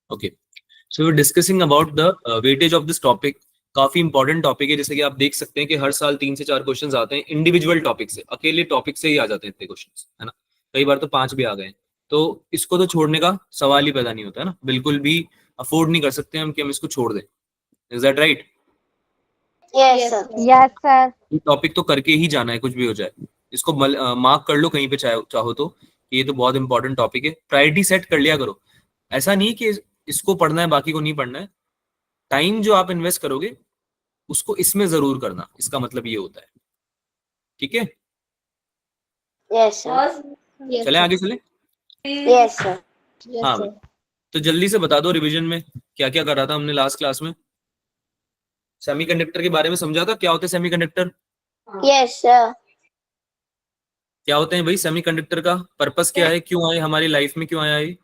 Okay, so discussing about the weightage of this topic. काफी important topic है, जैसे कि आप देख सकते हैं कि हर साल 3 से 4 क्वेश्चंस आते हैं इंडिविजुअल टॉपिक से, अकेले टॉपिक से ही आ जाते हैं इतने क्वेश्चंस, है ना। कई बार तो 5 भी आ गए हैं, तो इसको तो छोड़ने का सवाल ही पैदा नहीं होता है ना, बिल्कुल भी अफोर्ड नहीं कर सकते हम कि हम इसको छोड़ दें। Is that right? Yes sir. Yes sir. ये टॉपिक तो करके ही जाना है, कुछ भी हो जाए। इसको मार्क कर लो कहीं पे चाहो तो, कि ये तो बहुत इंपॉर्टेंट टॉपिक है। प्रायोरिटी सेट कर लिया करो। ऐसा नहीं कि इसको पढ़ना है बाकी को नहीं पढ़ना है। टाइम जो आप इन्वेस्ट करोगे उसको इसमें जरूर करना, इसका मतलब ये होता है। ठीक है, यस सर। चले आगे चले। Yes sir. हाँ, तो जल्दी से बता दो रिवीजन में क्या क्या कर रहा था हमने लास्ट क्लास में। सेमीकंडक्टर के बारे में समझा था, क्या होते हैं सेमीकंडक्टर, यस सर। क्या होते हैं भाई सेमीकंडक्टर का पर्पस क्या है, क्यों आए हमारी लाइफ में, क्यों आया ये?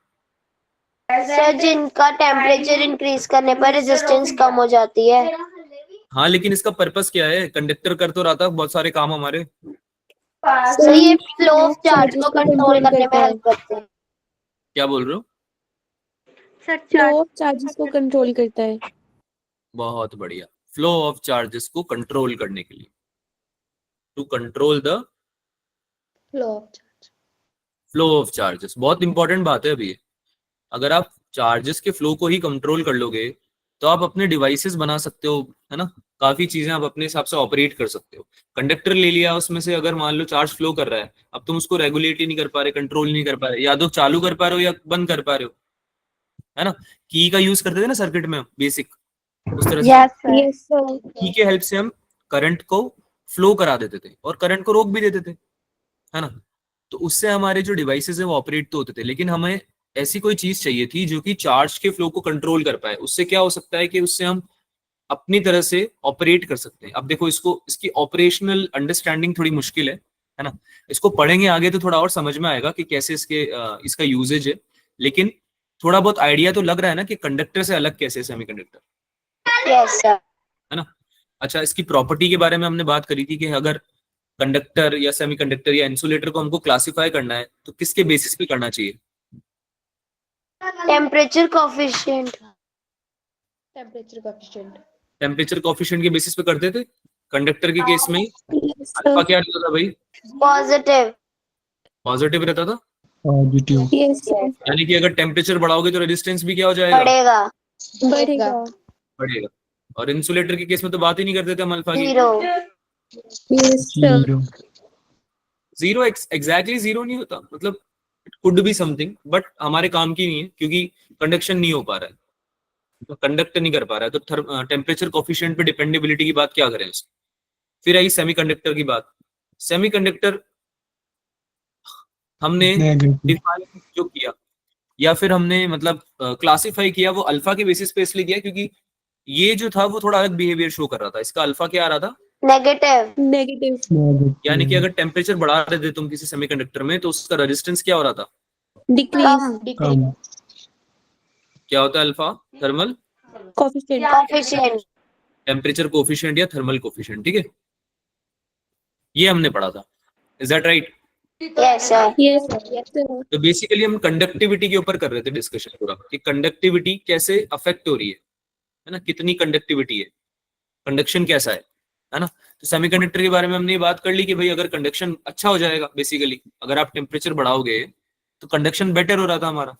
सर जिनका टेम्परेचर इंक्रीज करने पर रेजिस्टेंस कम हो जाती है। हाँ, लेकिन इसका पर्पस क्या है? कंडक्टर कर तो रहा था बहुत सारे काम हमारे। सर ये फ्लो ऑफ चार्ज को कंट्रोल करने में हेल्प करते हैं। क्या बोल रहे हो? फ्लो ऑफ चार्जेस को कंट्रोल करता है। बहुत बढ़िया, फ्लो ऑफ चार्जेस को कंट्रोल करने के लिए, to control the flow of charges. बहुत इंपॉर्टेंट बात है अभी ये। अगर आप चार्जेस के फ्लो को ही कंट्रोल कर लोगे तो आप अपने डिवाइसेस बना सकते हो, है ना। काफी चीजें आप अपने हिसाब से ऑपरेट कर सकते हो। कंडक्टर ले लिया, उसमें से अगर मान लो चार्ज फ्लो कर रहा है, अब तुम उसको रेगुलेट ही नहीं कर पा रहे, कंट्रोल नहीं कर पा रहे, या तो चालू कर पा रहे हो या बंद कर पा रहे हो, है ना। की का यूज करते थे ना सर्किट में बेसिक, उस तरह से यस सर। की के हेल्प से हम करंट को फ्लो करा देते थे और करंट को रोक भी देते थे, है ना। तो उससे हमारे जो डिवाइसेस है वो ऑपरेट तो होते थे, लेकिन हमें ऐसी कोई चीज चाहिए थी जो कि चार्ज के फ्लो को कंट्रोल कर पाए। उससे क्या हो सकता है कि उससे हम अपनी तरह से ऑपरेट कर सकते हैं। अब देखो, इसकी ऑपरेशनल अंडरस्टैंडिंग थोड़ी मुश्किल है ना। इसको पढ़ेंगे आगे तो थोड़ा और समझ में आएगा कि कैसे इसका यूजेज है, लेकिन थोड़ा बहुत आइडिया तो लग रहा है ना कि कंडक्टर से अलग कैसे है सेमीकंडक्टर, यस सर। है ना। अच्छा, इसकी प्रॉपर्टी के बारे में हमने बात करी थी कि अगर कंडक्टर या सेमीकंडक्टर या इंसुलेटर को हमको क्लासिफाई करना है तो किसके बेसिस पे करना चाहिए? Temperature coefficient. टेम्परेचर कोफिशिएंट के बेसिस पे करते थे। कंडक्टर के केस में अल्फा क्या रहता था भाई? पॉजिटिव। पॉजिटिव रहता था। पॉजिटिव। Yes sir. यानी कि अगर टेम्परेचर बढ़ाओगे तो रेजिस्टेंस भी क्या हो जाएगा? बढ़ेगा। बढ़ेगा। बढ़ेगा। और इंसुलेटर के केस में तो बात ही नहीं करते थे हम अल्फा की। Zero. Yes sir. Zero. Zero exactly zero नहीं होता, मतलब it could be something, but हमारे काम की नहीं है क्योंकि कंडक्शन नहीं हो पा रहा है, तो कंडक्ट नहीं कर पा रहा है। तो टेम्परेचर कोफिशिएंट पे डिपेंडेबिलिटी की बात क्या करें इसमें। फिर आई सेमीकंडक्टर की बात। सेमीकंडक्टर हमने नेगेटिव। डिफाइन जो किया या फिर हमने मतलब क्लासिफाई किया वो अल्फा के बेसिस पे इसलिए किया क्योंकि ये जो था वो थोड़ा अलग बिहेवियर शो कर रहा था। इसका अल्फा क्या आ रहा था? नेगेटिव। नेगेटिव। यानी कि अगर टेम्परेचर बढ़ा रहे थे तुम किसी सेमीकंडक्टर में तो उसका रेजिस्टेंस क्या हो रहा था? डिक्रीज। कम। क्या होता है alpha? Thermal coefficient. Coefficient. Temperature coefficient या थर्मल कोफिशिएंट, ठीक है। ये हमने पढ़ा था। Is that right? Yes sir. Yes sir. तो बेसिकली हम कंडक्टिविटी के ऊपर कर रहे थे डिस्कशन पूरा, कि कंडक्टिविटी कैसे अफेक्ट हो रही है ना, कितनी कंडक्टिविटी है, कंडक्शन कैसा है ना। तो सेमीकंडक्टर के बारे में हमने ये बात कर ली कि भाई अगर कंडक्शन अच्छा हो जाएगा, बेसिकली अगर आप टेम्परेचर बढ़ाओगे तो कंडक्शन बेटर हो रहा था हमारा, है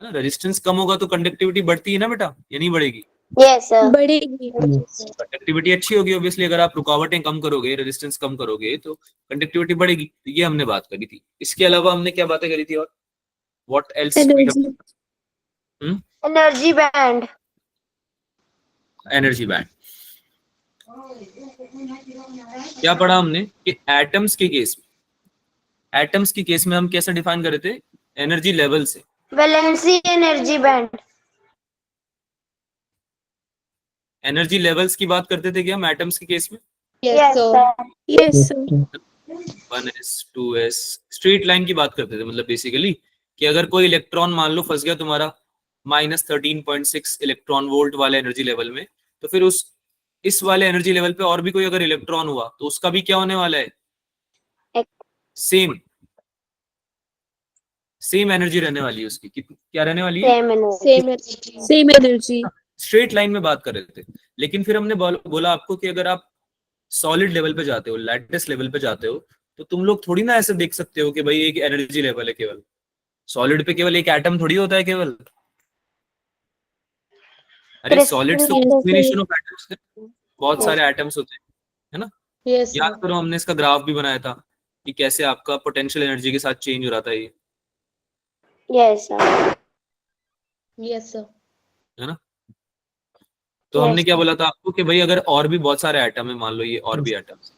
ना। रेजिस्टेंस कम होगा तो कंडक्टिविटी बढ़ती है ना बेटा, या नहीं बढ़ेगी? Yes sir. बढ़ेगी। कंडक्टिविटी अच्छी होगी ऑब्वियसली, अगर आप रुकावटें कम करोगे, रेजिस्टेंस कम करोगे तो कंडक्टिविटी बढ़ेगी। तो ये हमने बात करी थी। इसके अलावा हमने क्या बातें करी थी और what else we have? Energy band. Energy band. क्या पढ़ा हमने कि एटम्स के केस में हम कैसे डिफाइन कर रहे थे? एनर्जी लेवल से। Valency energy band. Energy levels की बात करते थे क्या हम एटम्स के केस में? Yes sir. Yes sir. 1s 2s straight line की बात करते थे, मतलब बेसिकली कि अगर कोई इलेक्ट्रॉन मान लो फंस गया तुम्हारा -13.6 इलेक्ट्रॉन वोल्ट वाले एनर्जी लेवल में, तो फिर इस वाले एनर्जी लेवल पे और भी कोई अगर इलेक्ट्रॉन हुआ तो उसका भी क्या होने वाला है? सेम एनर्जी रहने वाली है उसकी। क्या रहने वाली है? Same energy. स्ट्रेट लाइन में बात कर रहे थे। लेकिन फिर हमने बोला आपको कि अगर आप सॉलिड लेवल पे जाते हो, लैटिस लेवल पे जाते हो, तो तुम लोग थोड़ी ना ऐसे देख सकते हो कि भाई एक एनर्जी लेवल है केवल। सॉलिड पे केवल एक एटम थोड़ी होता है केवल। अरे सॉलिड्स तो कॉम्बिनेशन ऑफ एटम्स है, बहुत सारे एटम्स होते हैं, है ना। यस याद करो हमने इसका ग्राफ भी बनाया था कि कैसे आपका पोटेंशियल एनर्जी के साथ चेंज हो रहा था ये, यस सर। Yes sir. है ना। तो हमने क्या बोला था आपको कि भाई अगर और भी बहुत सारे एटम है, मान लो ये और भी एटम्स,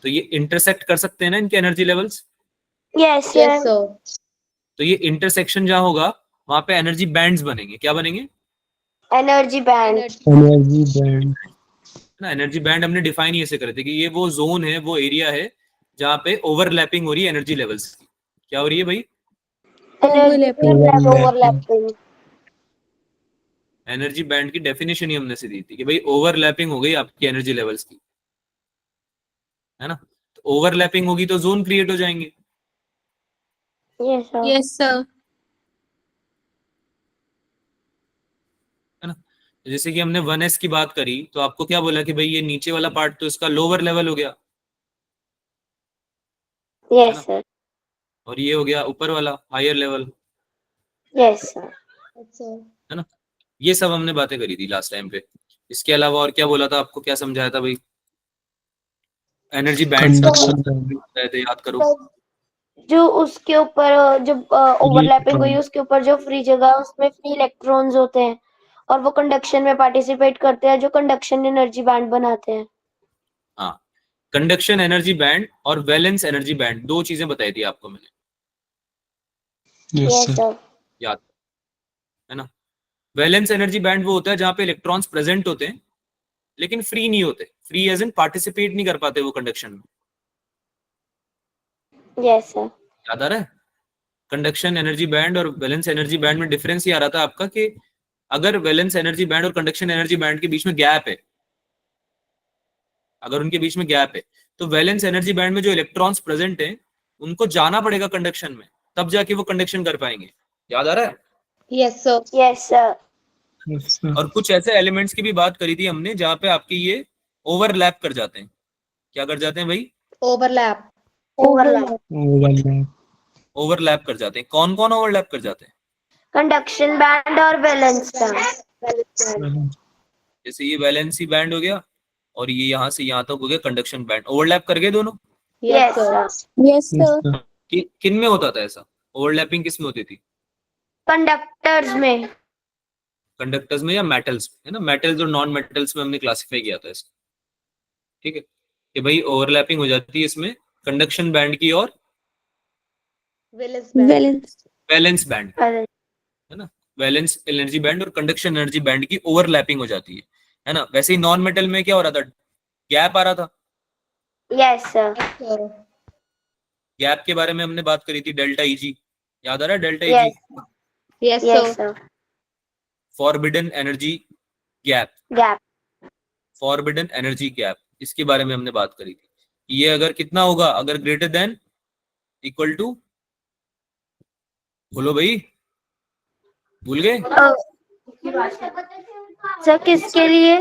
तो ये इंटरसेक्ट कर सकते हैं ना इनके energy levels. Yes yes sir. Sir. तो ये इंटरसेक्शन जहां होगा वहां पे एनर्जी बैंड्स बनेंगे। क्या बनेंगे? Energy band. ना एनर्जी बैंड हमने डिफाइन ऐसे करे थे कि ये वो जोन है, वो एरिया है जहां पे ओवरलैपिंग हो रही है एनर्जी लेवल्स की। क्या हो रही है भाई? ओवरलैपिंग। एनर्जी बैंड की डेफिनेशन ही हमने से दी थी कि भाई ओवरलैपिंग हो गई आपकी एनर्जी लेवल्स की, है ना। तो ओवरलैपिंग होगी तो जोन क्रिएट हो जाएंगे। Yes sir. Yes sir. है ना। जैसे कि हमने 1s की बात करी तो आपको क्या बोला कि भाई ये नीचे वाला पार्ट तो इसका लोअर लेवल हो गया, है यस ना, सर। और ये हो गया ऊपर वाला हायर लेवल, यस सर। है ना। ये सब हमने बातें करी थी लास्ट टाइम पे। इसके अलावा और क्या बोला था आपको, क्या समझाया था भाई? एनर्जी बैंड्स का बताए थे, याद करो। जो उसके ऊपर जब ओवरलैपिंग हुई उसके ऊपर जो फ्री जगह है उसमें फ्री इलेक्ट्रॉन्स होते हैं और वो कंडक्शन में पार्टिसिपेट करते हैं, जो कंडक्शन एनर्जी बैंड बनाते हैं। हाँ, कंडक्शन एनर्जी बैंड और वैलेंस एनर्जी बैंड, दो चीजें बताई थी आपको मैंने, यस सर। याद है ना। वैलेंस एनर्जी बैंड वो होता है जहां पे इलेक्ट्रॉन्स प्रेजेंट होते हैं लेकिन फ्री नहीं होते, फ्री एज इन पार्टिसिपेट नहीं कर पाते वो कंडक्शन में। Yes sir. याद आ रहा है? कंडक्शन एनर्जी बैंड और वैलेंस एनर्जी बैंड में डिफरेंस ये आ रहा था आपका कि अगर वैलेंस एनर्जी बैंड और कंडक्शन एनर्जी बैंड के बीच में गैप है, अगर उनके बीच में गैप है तो वैलेंस एनर्जी बैंड में जो इलेक्ट्रॉन्स प्रेजेंट हैं उनको जाना पड़ेगा कंडक्शन में, तब जाके वो कंडक्शन कर पाएंगे। याद आ रहा है? Yes sir. Yes sir. और कुछ ऐसे एलिमेंट्स की भी बात करी थी हमने जहां पे आपके ये ओवरलैप कर जाते हैं। क्या कर जाते हैं भाई? ओवरलैप। ओवरलैप कर जाते हैं। कौन कौन ओवरलैप कर जाते हैं? कंडक्शन बैंड और वैलेंस बैंड। जैसे ये वैलेंसी बैंड हो गया और ये यहाँ से यहाँ तक हो गया कंडक्शन बैंड, ओवरलैप कर गए दोनों। Yes sir. Yes sir. किन में होता था ऐसा ओवरलैपिंग, किस में होती थी? कंडक्टर्स में। कंडक्टर्स में या मेटल्स में, है ना। मेटल्स और नॉन मेटल्स में हमने क्लासिफाई किया था इसको, ठीक है, कि भाई ओवरलैपिंग हो जाती है इसमें कंडक्शन बैंड की और वैलेंस। वैलेंस बैंड, है ना। वैलेंस एनर्जी बैंड और कंडक्शन एनर्जी बैंड की ओवरलैपिंग हो जाती है ना। वैसे ही नॉन मेटल में क्या हो रहा था? गैप आ रहा था। Yes sir. गैप के बारे में हमने बात करी थी, डेल्टा ईजी। याद आ रहा है delta easy? Yes sir. Forbidden energy gap, gap. Forbidden energy gap, इसके बारे में हमने बात करी थी। ये अगर कितना होगा, अगर ग्रेटर देन इक्वल टू, बोलो भाई, भूल गए? सर किसके लिए?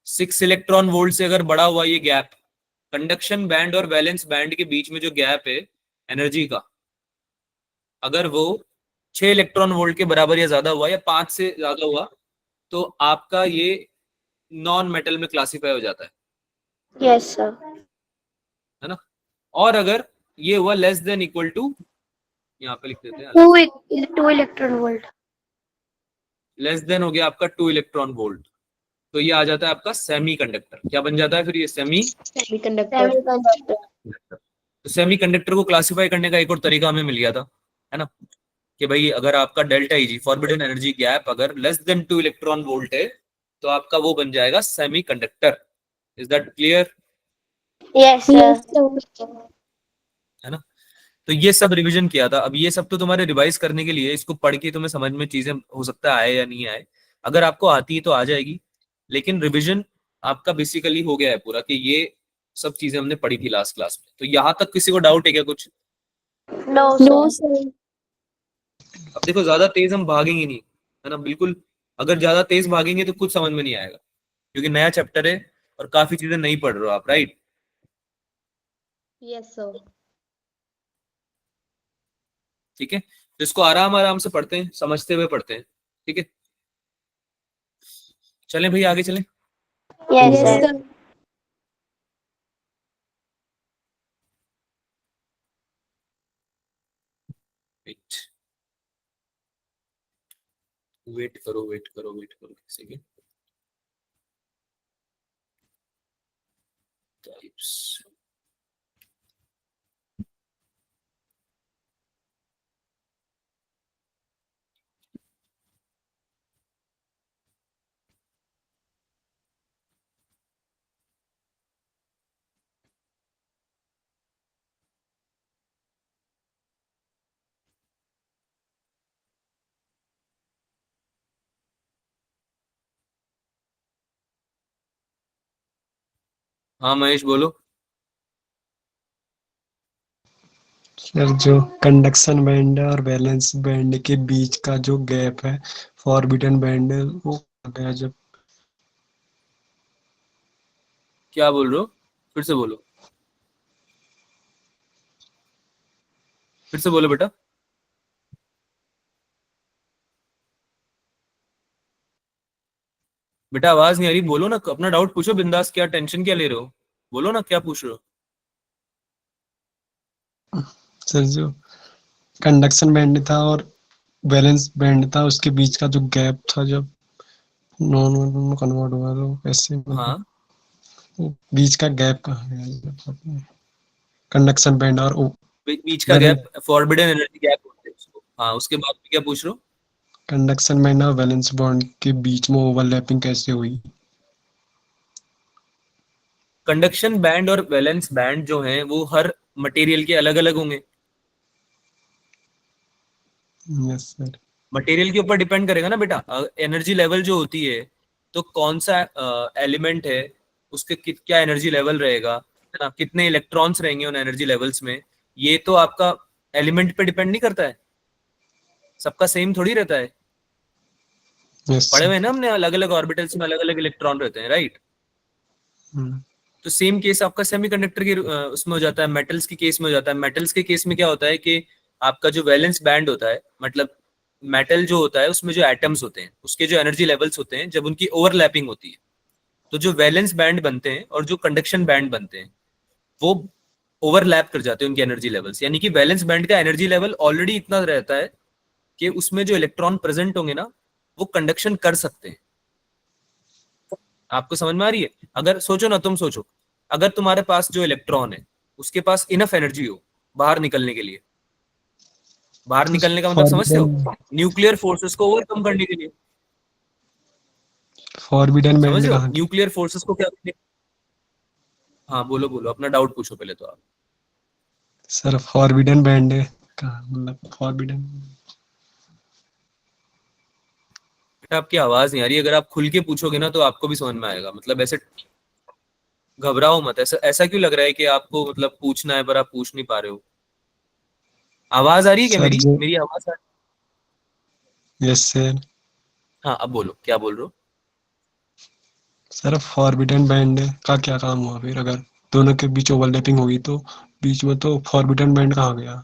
6 इलेक्ट्रॉन वोल्ट से अगर बड़ा हुआ ये गैप, कंडक्शन बैंड और वैलेंस बैंड के बीच में जो गैप है एनर्जी का, अगर वो 6 इलेक्ट्रॉन वोल्ट के बराबर या ज्यादा हुआ या 5 से ज्यादा हुआ तो आपका ये नॉन मेटल में क्लासिफाई हो जाता है। Yes sir. है ना। और अगर ये हुआ लेस देन इक्वल टू, यहाँ पे लिख देते हैं 2 इलेक्ट्रॉन वोल्ट। लेस देन हो गया आपका 2 इलेक्ट्रॉन वोल्ट, तो ये आ जाता है आपका सेमी कंडक्टर। क्या बन जाता है फिर ये? Semi conductor. तो सेमी कंडक्टर को क्लासिफाई करने का एक और तरीका हमें मिल गया था, है ना, कि भाई अगर आपका delta easy forbidden energy gap अगर लेस देन 2 इलेक्ट्रॉन वोल्ट है तो आपका वो बन जाएगा semi conductor. Is that clear? Yes sir. है ना। तो ये सब रिवीजन किया था। अब ये सब तो तुम्हारे रिवाइज करने के लिए, इसको पढ़ के तुम्हें समझ में चीजें हो सकता है आए या नहीं आए, अगर आपको आती है तो आ जाएगी, लेकिन रिवीजन आपका बेसिकली हो गया है पूरा कि ये सब चीजें हमने पढ़ी थी लास्ट क्लास में। तो यहाँ तक किसी को डाउट है क्या कुछ? No sir. अब देखो ज्यादा तेज हम भागेंगे नहीं, है ना, बिल्कुल। अगर ज्यादा तेज भागेंगे तो कुछ समझ में नहीं आएगा, क्योंकि नया चैप्टर है और काफी चीजें नहीं पढ़ रहे हो आप, राइट। Yes sir. ठीक है, तो इसको आराम आराम से पढ़ते हैं, समझते हुए पढ़ते हैं। ठीक है, चलें भाई आगे चलें। Yes yes sir. Sir. Wait wait करो, वेट करो, वेट करो, किसी के टाइप्स। हाँ महेश बोलो। सर जो कंडक्शन बैंड है और वैलेंस बैंड के बीच का जो गैप है, फॉरबिडन बैंड है, वो कहाँ गया जब? क्या बोल रहे हो, फिर से बोलो, फिर से बोलो बेटा। बेटा आवाज नहीं आ रही, बोलो ना, अपना डाउट पूछो बिंदास, क्या टेंशन क्या ले रहे हो, बोलो ना क्या पूछ रहे हो। सर जो कंडक्शन बैंड था और वैलेंस बैंड था, उसके बीच का जो गैप था जब नॉन में कन्वर्ट हुआ तो कैसे, मतलब हाँ, बीच का गैप कहाँ गया कंडक्शन बैंड और बीच का valence? Gap forbidden energy gap बोलते हैं उसको। हाँ, उसके बाद में क्या पूछ रहे हो। कंडक्शन बैंड और वैलेंस बॉन्ड के बीच में ओवरलैपिंग कैसे हुई? कंडक्शन बैंड और वैलेंस बैंड जो हैं वो हर मटेरियल के अलग अलग होंगे। Yes sir. मटेरियल के ऊपर डिपेंड करेगा ना बेटा, एनर्जी लेवल जो होती है, तो कौन सा एलिमेंट है, उसके क्या एनर्जी लेवल रहेगा, है ना, कितने इलेक्ट्रॉन्स रहेंगे उन एनर्जी लेवल्स में, ये तो आपका एलिमेंट पे डिपेंड नहीं करता है, सबका सेम थोड़ी रहता है। यस पढ़े सर। हुए हैं ना हमने, अलग अलग ऑर्बिटल्स में अलग अलग इलेक्ट्रॉन रहते हैं, राइट। तो सेम केस आपका सेमीकंडक्टर के उसमें हो जाता है, मेटल्स के केस में हो जाता है। मेटल्स के केस में क्या होता है कि आपका जो वैलेंस बैंड होता है, मतलब मेटल जो होता है उसमें जो एटम्स होते हैं उसके जो एनर्जी लेवल्स होते हैं, जब उनकी ओवरलैपिंग होती है तो जो वैलेंस बैंड बनते हैं और जो कंडक्शन बैंड बनते हैं वो ओवरलैप कर जाते हैं उनकी एनर्जी लेवल्स। यानी कि वैलेंस बैंड का एनर्जी लेवल ऑलरेडी इतना रहता है कि उसमें जो इलेक्ट्रॉन प्रेजेंट होंगे ना वो कंडक्शन कर सकते हैं। आपको समझ में आ रही है। अगर सोचो ना, तुम सोचो, अगर तुम्हारे पास जो इलेक्ट्रॉन है उसके पास इनफ एनर्जी हो बाहर निकलने के लिए, बाहर तो निकलने का मतलब समझते फॉरबिडन हो, न्यूक्लियर फोर्सेस को ओवरकम करने के लिए। फॉरबिडन समझ बैंड रहे हो, कहाँ गया? न्यूक्लियर फोर्सेस को क्या करने। हाँ बोलो बोलो, अपना डाउट पूछो पहले तो आप। सर फॉरबिडन बैंड है कहाँ, मतलब फॉरबिडन? बेटा आपकी आवाज नहीं आ रही, अगर आप खुल के पूछोगे ना तो आपको भी समझ में आएगा, मतलब ऐसे घबराओ मत। ऐसा ऐसा क्यों लग रहा है कि आपको मतलब पूछना है पर आप पूछ नहीं पा रहे हो। आवाज आ रही है क्या, सर मेरी जो, मेरी आवाज आ रही यस सर। है? हाँ अब बोलो, क्या बोल रहे हो। सर फॉरबिडन बैंड का क्या काम हुआ फिर, अगर दोनों के बीच ओवरलैपिंग होगी तो बीच में तो फॉरबिडन बैंड कहाँ गया?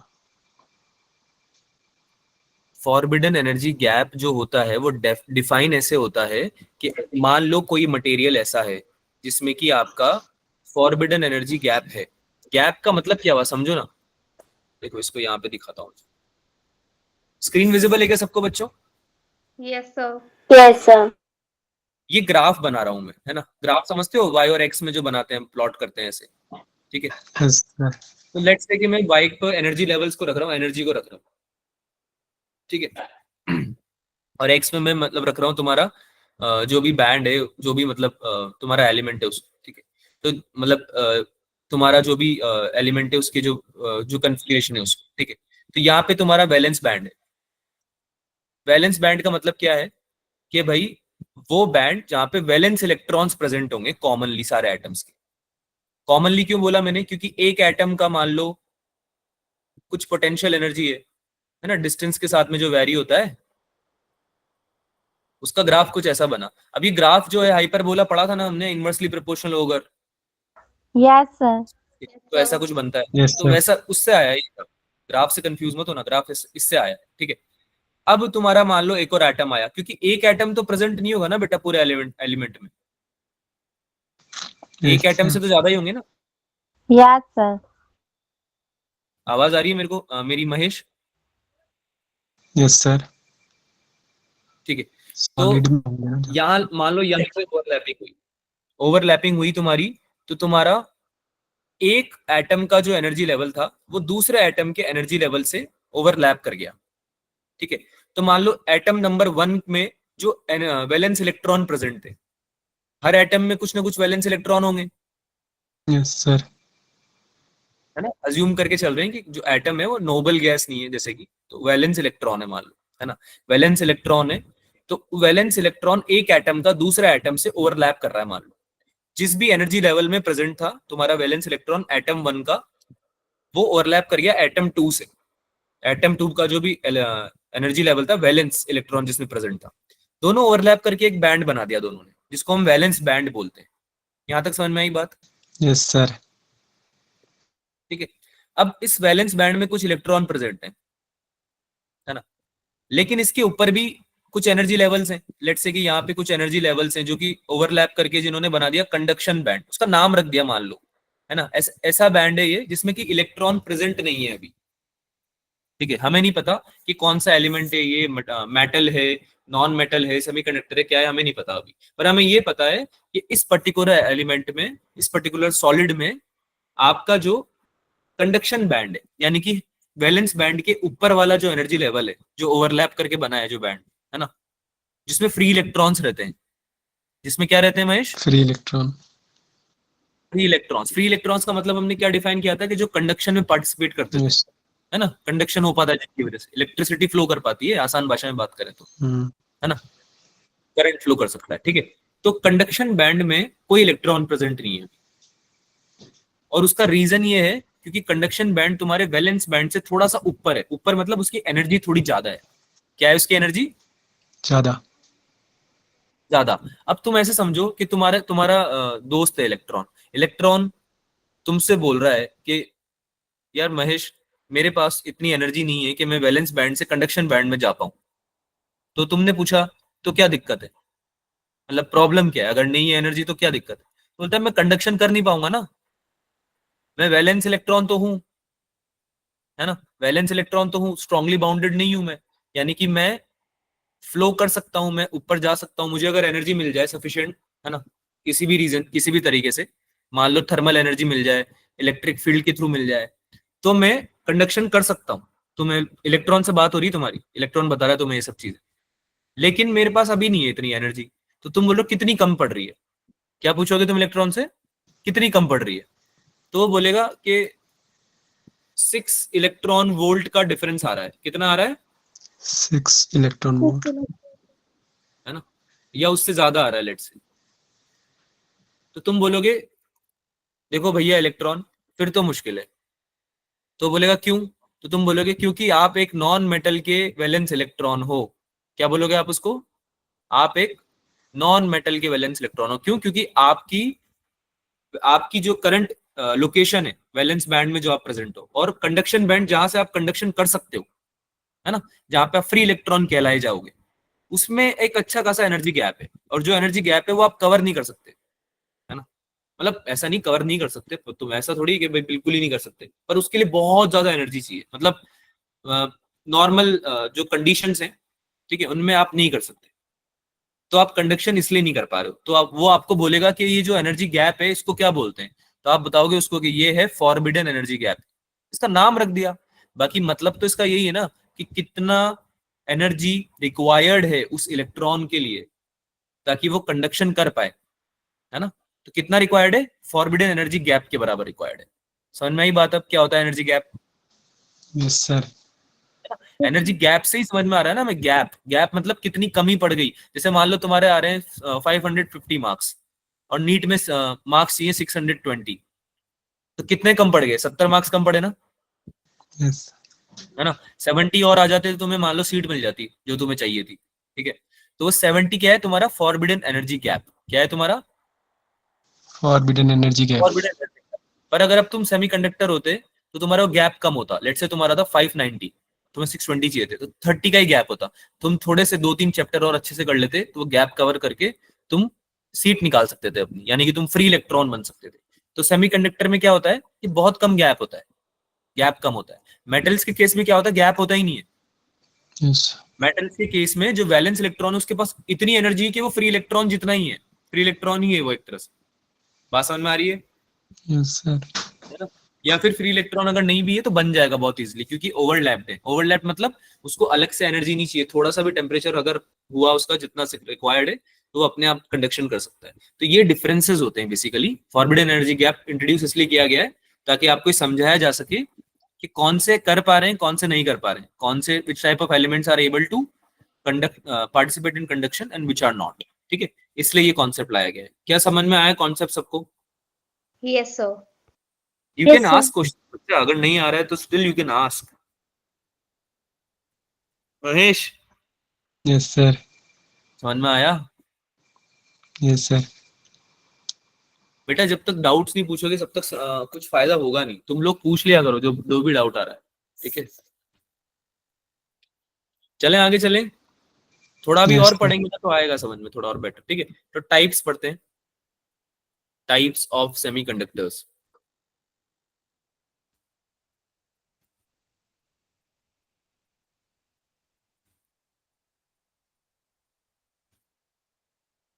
फॉरबिडन एनर्जी गैप जो होता है वो डिफाइन ऐसे होता है कि मान लो कोई मटेरियल ऐसा है जिसमें कि आपका फॉरबिडन एनर्जी गैप है। गैप का मतलब क्या हुआ समझो ना, देखो इसको यहाँ पे दिखाता हूँ। स्क्रीन विजिबल है क्या सबको बच्चों। Yes sir. Yes sir. ये ग्राफ बना रहा हूं मैं, है ना, ग्राफ समझते हो, वाई और एक्स में जो बनाते हैं प्लॉट करते हैं ऐसे। ठीक है, यस सर। तो लेट्स से कि मैं वाई पर एनर्जी लेवल्स को रख रहा हूँ, एनर्जी को रख रहा हूँ। ठीक है, और एक्स में मैं मतलब रख रहा हूँ तुम्हारा जो भी बैंड है, जो भी मतलब तुम्हारा एलिमेंट है उस, ठीक है, तो मतलब तुम्हारा जो भी एलिमेंट है उसके जो जो कन्फिगरेशन है उसको, ठीक है। तो यहाँ पे तुम्हारा वैलेंस बैंड है। वैलेंस बैंड का मतलब क्या है कि भाई वो बैंड जहाँ पे वैलेंस इलेक्ट्रॉन्स प्रेजेंट होंगे कॉमनली सारे एटम्स के। कॉमनली क्यों बोला मैंने, क्योंकि एक एटम का मान लो कुछ पोटेंशियल एनर्जी है, है ना, डिस्टेंस के साथ में जो वैरी होता है, उसका ग्राफ कुछ ऐसा बना। अभी ग्राफ जो है हाइपरबोला पढ़ा था ना हमने, इनवर्सली प्रोपोर्शनल होकर, यस सर। तो ऐसा कुछ बनता है। यस तो सर। वैसा उससे आया ये सब। ग्राफ से कंफ्यूज मत होना, ग्राफ इससे आया, ठीक है। अब तुम्हारा मान लो एक और एटम आया, क्योंकि एक एटम तो प्रेजेंट नहीं होगा ना बेटा पूरे एलिमेंट में, एक एटम से तो ज्यादा ही होंगे ना। Yes sir. आवाज आ रही है मेरे को मेरी महेश? Yes sir. ठीक है। सॉलिड तो में हो गया ना। यहाँ मान लो यहाँ से ओवरलैपिंग हुई तुम्हारी, तो तुम्हारा एक एटम का जो एनर्जी लेवल था वो दूसरे एटम के एनर्जी लेवल से ओवरलैप कर गया, ठीक है। तो मान लो एटम नंबर 1 में जो वैलेंस इलेक्ट्रॉन प्रेजेंट थे, हर एटम में कुछ ना कुछ वैलेंस इलेक्ट्रॉन होंगे, यस सर। है ना। अज्यूम करके चल रहे हैं कि जो एटम है वो नोबल गैस नहीं है, जैसे कि, तो वैलेंस इलेक्ट्रॉन है मान लो, है ना, वैलेंस इलेक्ट्रॉन है। तो वैलेंस इलेक्ट्रॉन एक एटम का दूसरे एटम से ओवरलैप कर रहा है, मान लो जिस भी एनर्जी लेवल में प्रेजेंट था तुम्हारा वैलेंस इलेक्ट्रॉन एटम 1 का, वो ओवरलैप कर गया एटम 2 से। एटम 2 का जो भी एनर्जी लेवल था, वैलेंस इलेक्ट्रॉन जिसमें प्रेजेंट था, दोनों ओवरलैप करके एक बैंड बना दिया दोनों ने, जिसको हम वैलेंस बैंड बोलते हैं। यहां तक समझ में आई बात? Yes sir. ठीक है। अब इस वैलेंस बैंड में कुछ इलेक्ट्रॉन प्रेजेंट है ना, लेकिन इसके ऊपर भी कुछ एनर्जी लेवल्स हैं। लेट्स से कि यहाँ पे कुछ एनर्जी लेवल्स हैं जो कि ओवरलैप करके जिन्होंने बना दिया कंडक्शन बैंड, उसका नाम रख दिया मान लो, है ना। ऐसा बैंड है ये जिसमें कि इलेक्ट्रॉन प्रेजेंट नहीं है अभी, ठीक है। हमें नहीं पता कि कौन सा एलिमेंट है ये, मेटल है, नॉन मेटल है, सेमीकंडक्टर है, क्या है, हमें नहीं पता अभी। पर हमें ये पता है कि इस पर्टिकुलर एलिमेंट में, इस पर्टिकुलर सॉलिड में आपका जो कंडक्शन बैंड है, यानी कि वैलेंस बैंड के ऊपर वाला जो एनर्जी लेवल है, जो ओवरलैप करके बना है जो बैंड, है ना, जिसमें फ्री इलेक्ट्रॉन्स रहते हैं, जिसमें क्या रहते हैं Mahesh? Free electron. Free electrons. Free electrons का मतलब हमने क्या डिफाइन किया था कि जो कंडक्शन में पार्टिसिपेट करते थे, यस। है ना, कंडक्शन हो पाता है जिसकी वजह से इलेक्ट्रिसिटी फ्लो कर पाती है, आसान भाषा में बात करें तो, है ना, करंट फ्लो कर सकता है, ठीक है। तो कंडक्शन बैंड में कोई इलेक्ट्रॉन प्रेजेंट नहीं है, और उसका रीजन ये है क्योंकि कंडक्शन बैंड तुम्हारे वैलेंस बैंड से थोड़ा सा ऊपर है। ऊपर मतलब उसकी एनर्जी थोड़ी ज्यादा है। क्या है उसकी एनर्जी? ज्यादा। ज्यादा। अब तुम ऐसे समझो कि तुम्हारा तुम्हारा दोस्त है इलेक्ट्रॉन। इलेक्ट्रॉन तुमसे बोल रहा है कि यार महेश, मेरे पास इतनी एनर्जी नहीं है कि मैं वैलेंस बैंड से कंडक्शन बैंड में जा पाऊं। तो तुमने पूछा तो क्या दिक्कत है, मतलब प्रॉब्लम क्या है? अगर नहीं है एनर्जी तो क्या दिक्कत है? तो बोलता है मैं कंडक्शन कर नहीं पाऊंगा ना, मैं वैलेंस इलेक्ट्रॉन तो हूं, है ना, वैलेंस इलेक्ट्रॉन तो हूं, स्ट्रांगली बाउंडेड नहीं हूं मैं, यानी कि मैं फ्लो कर सकता हूं, मैं ऊपर जा सकता हूं, मुझे अगर एनर्जी मिल जाए सफिशिएंट, है ना, किसी भी रीजन, किसी भी तरीके से, मान लो थर्मल एनर्जी मिल जाए, इलेक्ट्रिक फील्ड के थ्रू मिल जाए, तो मैं कंडक्शन कर सकता हूं। तो मैं, इलेक्ट्रॉन से बात हो रही है तुम्हारी, इलेक्ट्रॉन बता रहा है तुम्हें ये सब चीजें, लेकिन मेरे पास अभी नहीं है इतनी एनर्जी। तो तुम बोलो कितनी कम पड़ रही है? क्या पूछोगे तुम इलेक्ट्रॉन से? कितनी कम पड़ रही है? तो वो बोलेगा कि 6 इलेक्ट्रॉन वोल्ट का डिफरेंस आ रहा है। कितना आ रहा है? 6 इलेक्ट्रॉन वोल्ट। है ना, या उससे ज्यादा आ रहा है लेट्स से। तो तुम बोलोगे देखो भैया इलेक्ट्रॉन, फिर तो मुश्किल है। तो बोलेगा क्यों? तो तुम बोलोगे क्योंकि आप एक नॉन मेटल के वैलेंस इलेक्ट्रॉन हो। क्या बोलोगे आप उसको? आप एक नॉन मेटल के वैलेंस इलेक्ट्रॉन हो। क्यों? क्योंकि आपकी आपकी जो करंट लोकेशन है वैलेंस बैंड में जो आप प्रेजेंट हो, और कंडक्शन बैंड जहां से आप कंडक्शन कर सकते हो, है ना, जहां पे आप फ्री इलेक्ट्रॉन कहलाए जाओगे, उसमें एक अच्छा खासा एनर्जी गैप है। और जो एनर्जी गैप है वो आप कवर नहीं कर सकते, है ना, मतलब ऐसा नहीं कवर नहीं कर सकते, तुम ऐसा थोड़ी कि भाई बिल्कुल ही नहीं कर सकते, पर उसके लिए बहुत ज्यादा एनर्जी चाहिए। मतलब नॉर्मल जो कंडीशंस हैं, ठीक है, उनमें आप नहीं कर सकते, तो आप कंडक्शन इसलिए नहीं कर पा रहे हो। तो आप, वो आपको बोलेगा कि ये जो एनर्जी गैप है इसको क्या बोलते हैं, तो आप बताओगे उसको कि ये है फॉरबिडन एनर्जी गैप। इसका नाम रख दिया, बाकी मतलब तो इसका यही है ना कि कितना एनर्जी रिक्वायर्ड है उस इलेक्ट्रॉन के लिए ताकि वो कंडक्शन कर पाए, है ना। तो कितना रिक्वायर्ड है? फॉरबिडन एनर्जी गैप के बराबर रिक्वायर्ड है। समझ में आई बात अब क्या होता है energy gap? Yes sir. Energy gap से ही समझ में आ रहा है ना मैं, गैप, गैप मतलब कितनी कमी पड़ गई। जैसे मान लो तुम्हारे आ रहे हैं 550 मार्क्स, और नीट में मार्क्स चाहिए 620, तो कितने कम पड़ गए? 70 मार्क्स कम पड़े ना। यस। है ना। 70 और आ जाते तो तुम्हें मान लो सीट मिल जाती जो तुम्हें चाहिए थी, ठीक है। तो वो 70 क्या है तुम्हारा फॉरबिडन एनर्जी गैप, क्या है तुम्हारा forbidden energy gap. Forbidden energy gap. पर अगर अब तुम सेमीकंडक्टर होते तो तुम्हारा वो गैप कम होता, लेट्स से तुम्हारा था 590, तुम्हें 620 चाहिए थे, तो 30 का ही गैप होता। तुम थोड़े से 2-3 चैप्टर और अच्छे से कर लेते तो वो गैप कवर करके तुम सीट निकाल सकते थे अपनी, यानी कि तुम फ्री इलेक्ट्रॉन बन सकते थे। तो सेमीकंडक्टर में क्या होता है कि बहुत कम गैप होता है, गैप कम होता है। मेटल्स के केस में क्या होता है, गैप होता ही नहीं है। यस मेटल्स के केस में जो वैलेंस इलेक्ट्रॉन है उसके पास इतनी एनर्जी है कि वो फ्री इलेक्ट्रॉन जितना ही है, फ्री इलेक्ट्रॉन ही है वो एक तरह से। बात समझ में आ रही है? Yes sir. है ना। या फिर फ्री इलेक्ट्रॉन अगर नहीं भी है तो बन जाएगा बहुत इजीली, क्योंकि ओवरलैप्ड है। ओवरलैप मतलब उसको अलग से एनर्जी नहीं चाहिए, थोड़ा सा भी टेम्परेचर अगर हुआ उसका जितना रिक्वायर्ड है तो वो अपने आप कंडक्शन कर सकता है। तो ये डिफरेंसेस होते हैं basically. Forbidden energy gap introduce इसलिए किया गया है ताकि आपको समझाया जा सके कि कौन से कर पा रहे हैं कौन से नहीं कर पा रहे हैं, कौन से which type of elements are able to conduct participate in conduction and which are not. ठीक है, इसलिए ये कॉन्सेप्ट लाया गया है। क्या समझ में आया कॉन्सेप्ट सबको? Yes, sir. You Yes, can sir. Ask question, अगर नहीं आ रहा है तो still you can ask. Mahesh yes sir. समझ में आया? Yes sir. बेटा जब तक डाउट्स नहीं पूछोगे तब तक कुछ फायदा होगा नहीं। तुम लोग पूछ लिया करो जो भी डाउट आ रहा है, ठीक है। चलें आगे चलें, थोड़ा भी यस और सर। पढ़ेंगे ना तो आएगा समझ में थोड़ा और बेटर, ठीक है। तो टाइप्स पढ़ते हैं, टाइप्स ऑफ सेमीकंडक्टर्स।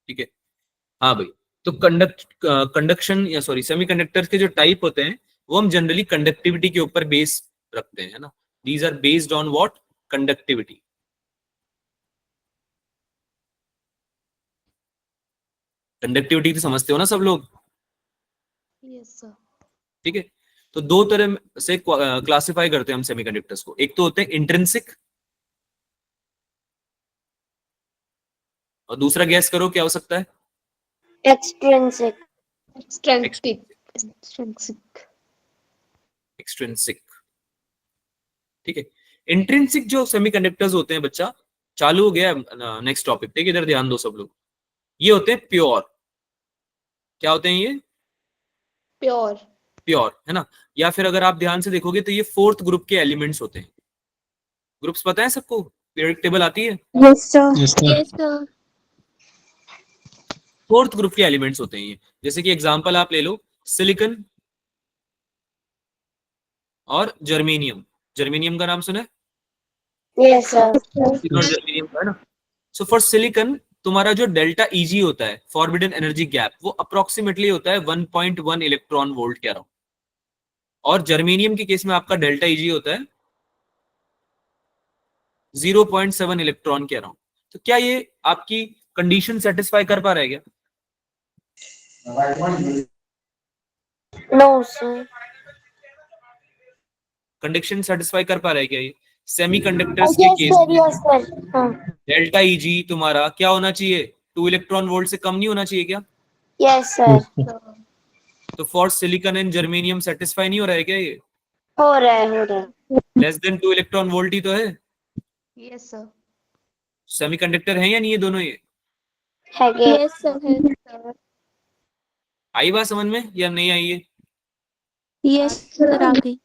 ठीक है, हाँ भाई। तो कंडक्शन या सॉरी सेमीकंडक्टर्स के जो टाइप होते हैं वो हम जनरली कंडक्टिविटी के ऊपर बेस रखते हैं, है ना। These are based on what, conductivity. Conductivity तो समझते हो ना सब लोग, Yes, sir. ठीक है। तो दो तरह से क्लासिफाई करते हैं हम सेमीकंडक्टर्स को। एक तो होते हैं इंट्रिंसिक, और दूसरा गैस करो क्या हो सकता है? Extrinsic. Extrinsic. Extrinsic. एक्सट्रिंसिक, ठीक है। इंट्रिंसिक जो सेमीकंडक्टर्स होते हैं बच्चा, चालू हो गया नेक्स्ट टॉपिक, ठीक है, इधर ध्यान दो सब लोग। ये होते हैं प्योर। क्या होते हैं ये? Pure. प्योर, है ना। या फिर अगर आप ध्यान से देखोगे तो ये फोर्थ ग्रुप के एलिमेंट्स होते हैं। ग्रुप्स पता है सबको, पीरियोडिक टेबल आती है। Yes, sir. Yes sir. Yes, sir. Fourth group के एलिमेंट्स होते हैं ये। जैसे कि एग्जांपल आप ले लो, सिलिकॉन और जर्मेनियम। जर्मेनियम का नाम सुना है? Yes, sir. सिलिकॉन और जर्मेनियम का, है ना। सो फॉर सिलिकॉन तुम्हारा जो डेल्टा ईजी होता है, फॉरबिडन एनर्जी गैप, वो अप्रोक्सीमेटली होता है 1.1 इलेक्ट्रॉन वोल्ट के अराउंड। और जर्मेनियम के केस में आपका डेल्टा ईजी होता है 0.7 इलेक्ट्रॉन के अराउंड। तो क्या ये आपकी कंडीशन सेटिस्फाई कर पा रहा है क्या? No, sir. कंडक्शन सेटिस्फाई कर पा रहा है क्या ये? सेमीकंडक्टर्स के Yes, केस sir. में Yes, sir. हाँ. डेल्टा ईजी तुम्हारा क्या होना चाहिए? 2 इलेक्ट्रॉन वोल्ट से कम नहीं होना चाहिए क्या? Yes, sir. तो for silicon and germanium satisfy नहीं हो रहा है क्या ये? हो रहा है, हो रहा है. लेस देन 2 इलेक्ट्रॉन वोल्ट ही तो है। Yes, sir. सेमीकंडक्टर है या नहीं ये दोनों ये? है कि? Yes, sir. Yes, sir. आई बात समझ में या नहीं आई है? Yes, sir. आ गई.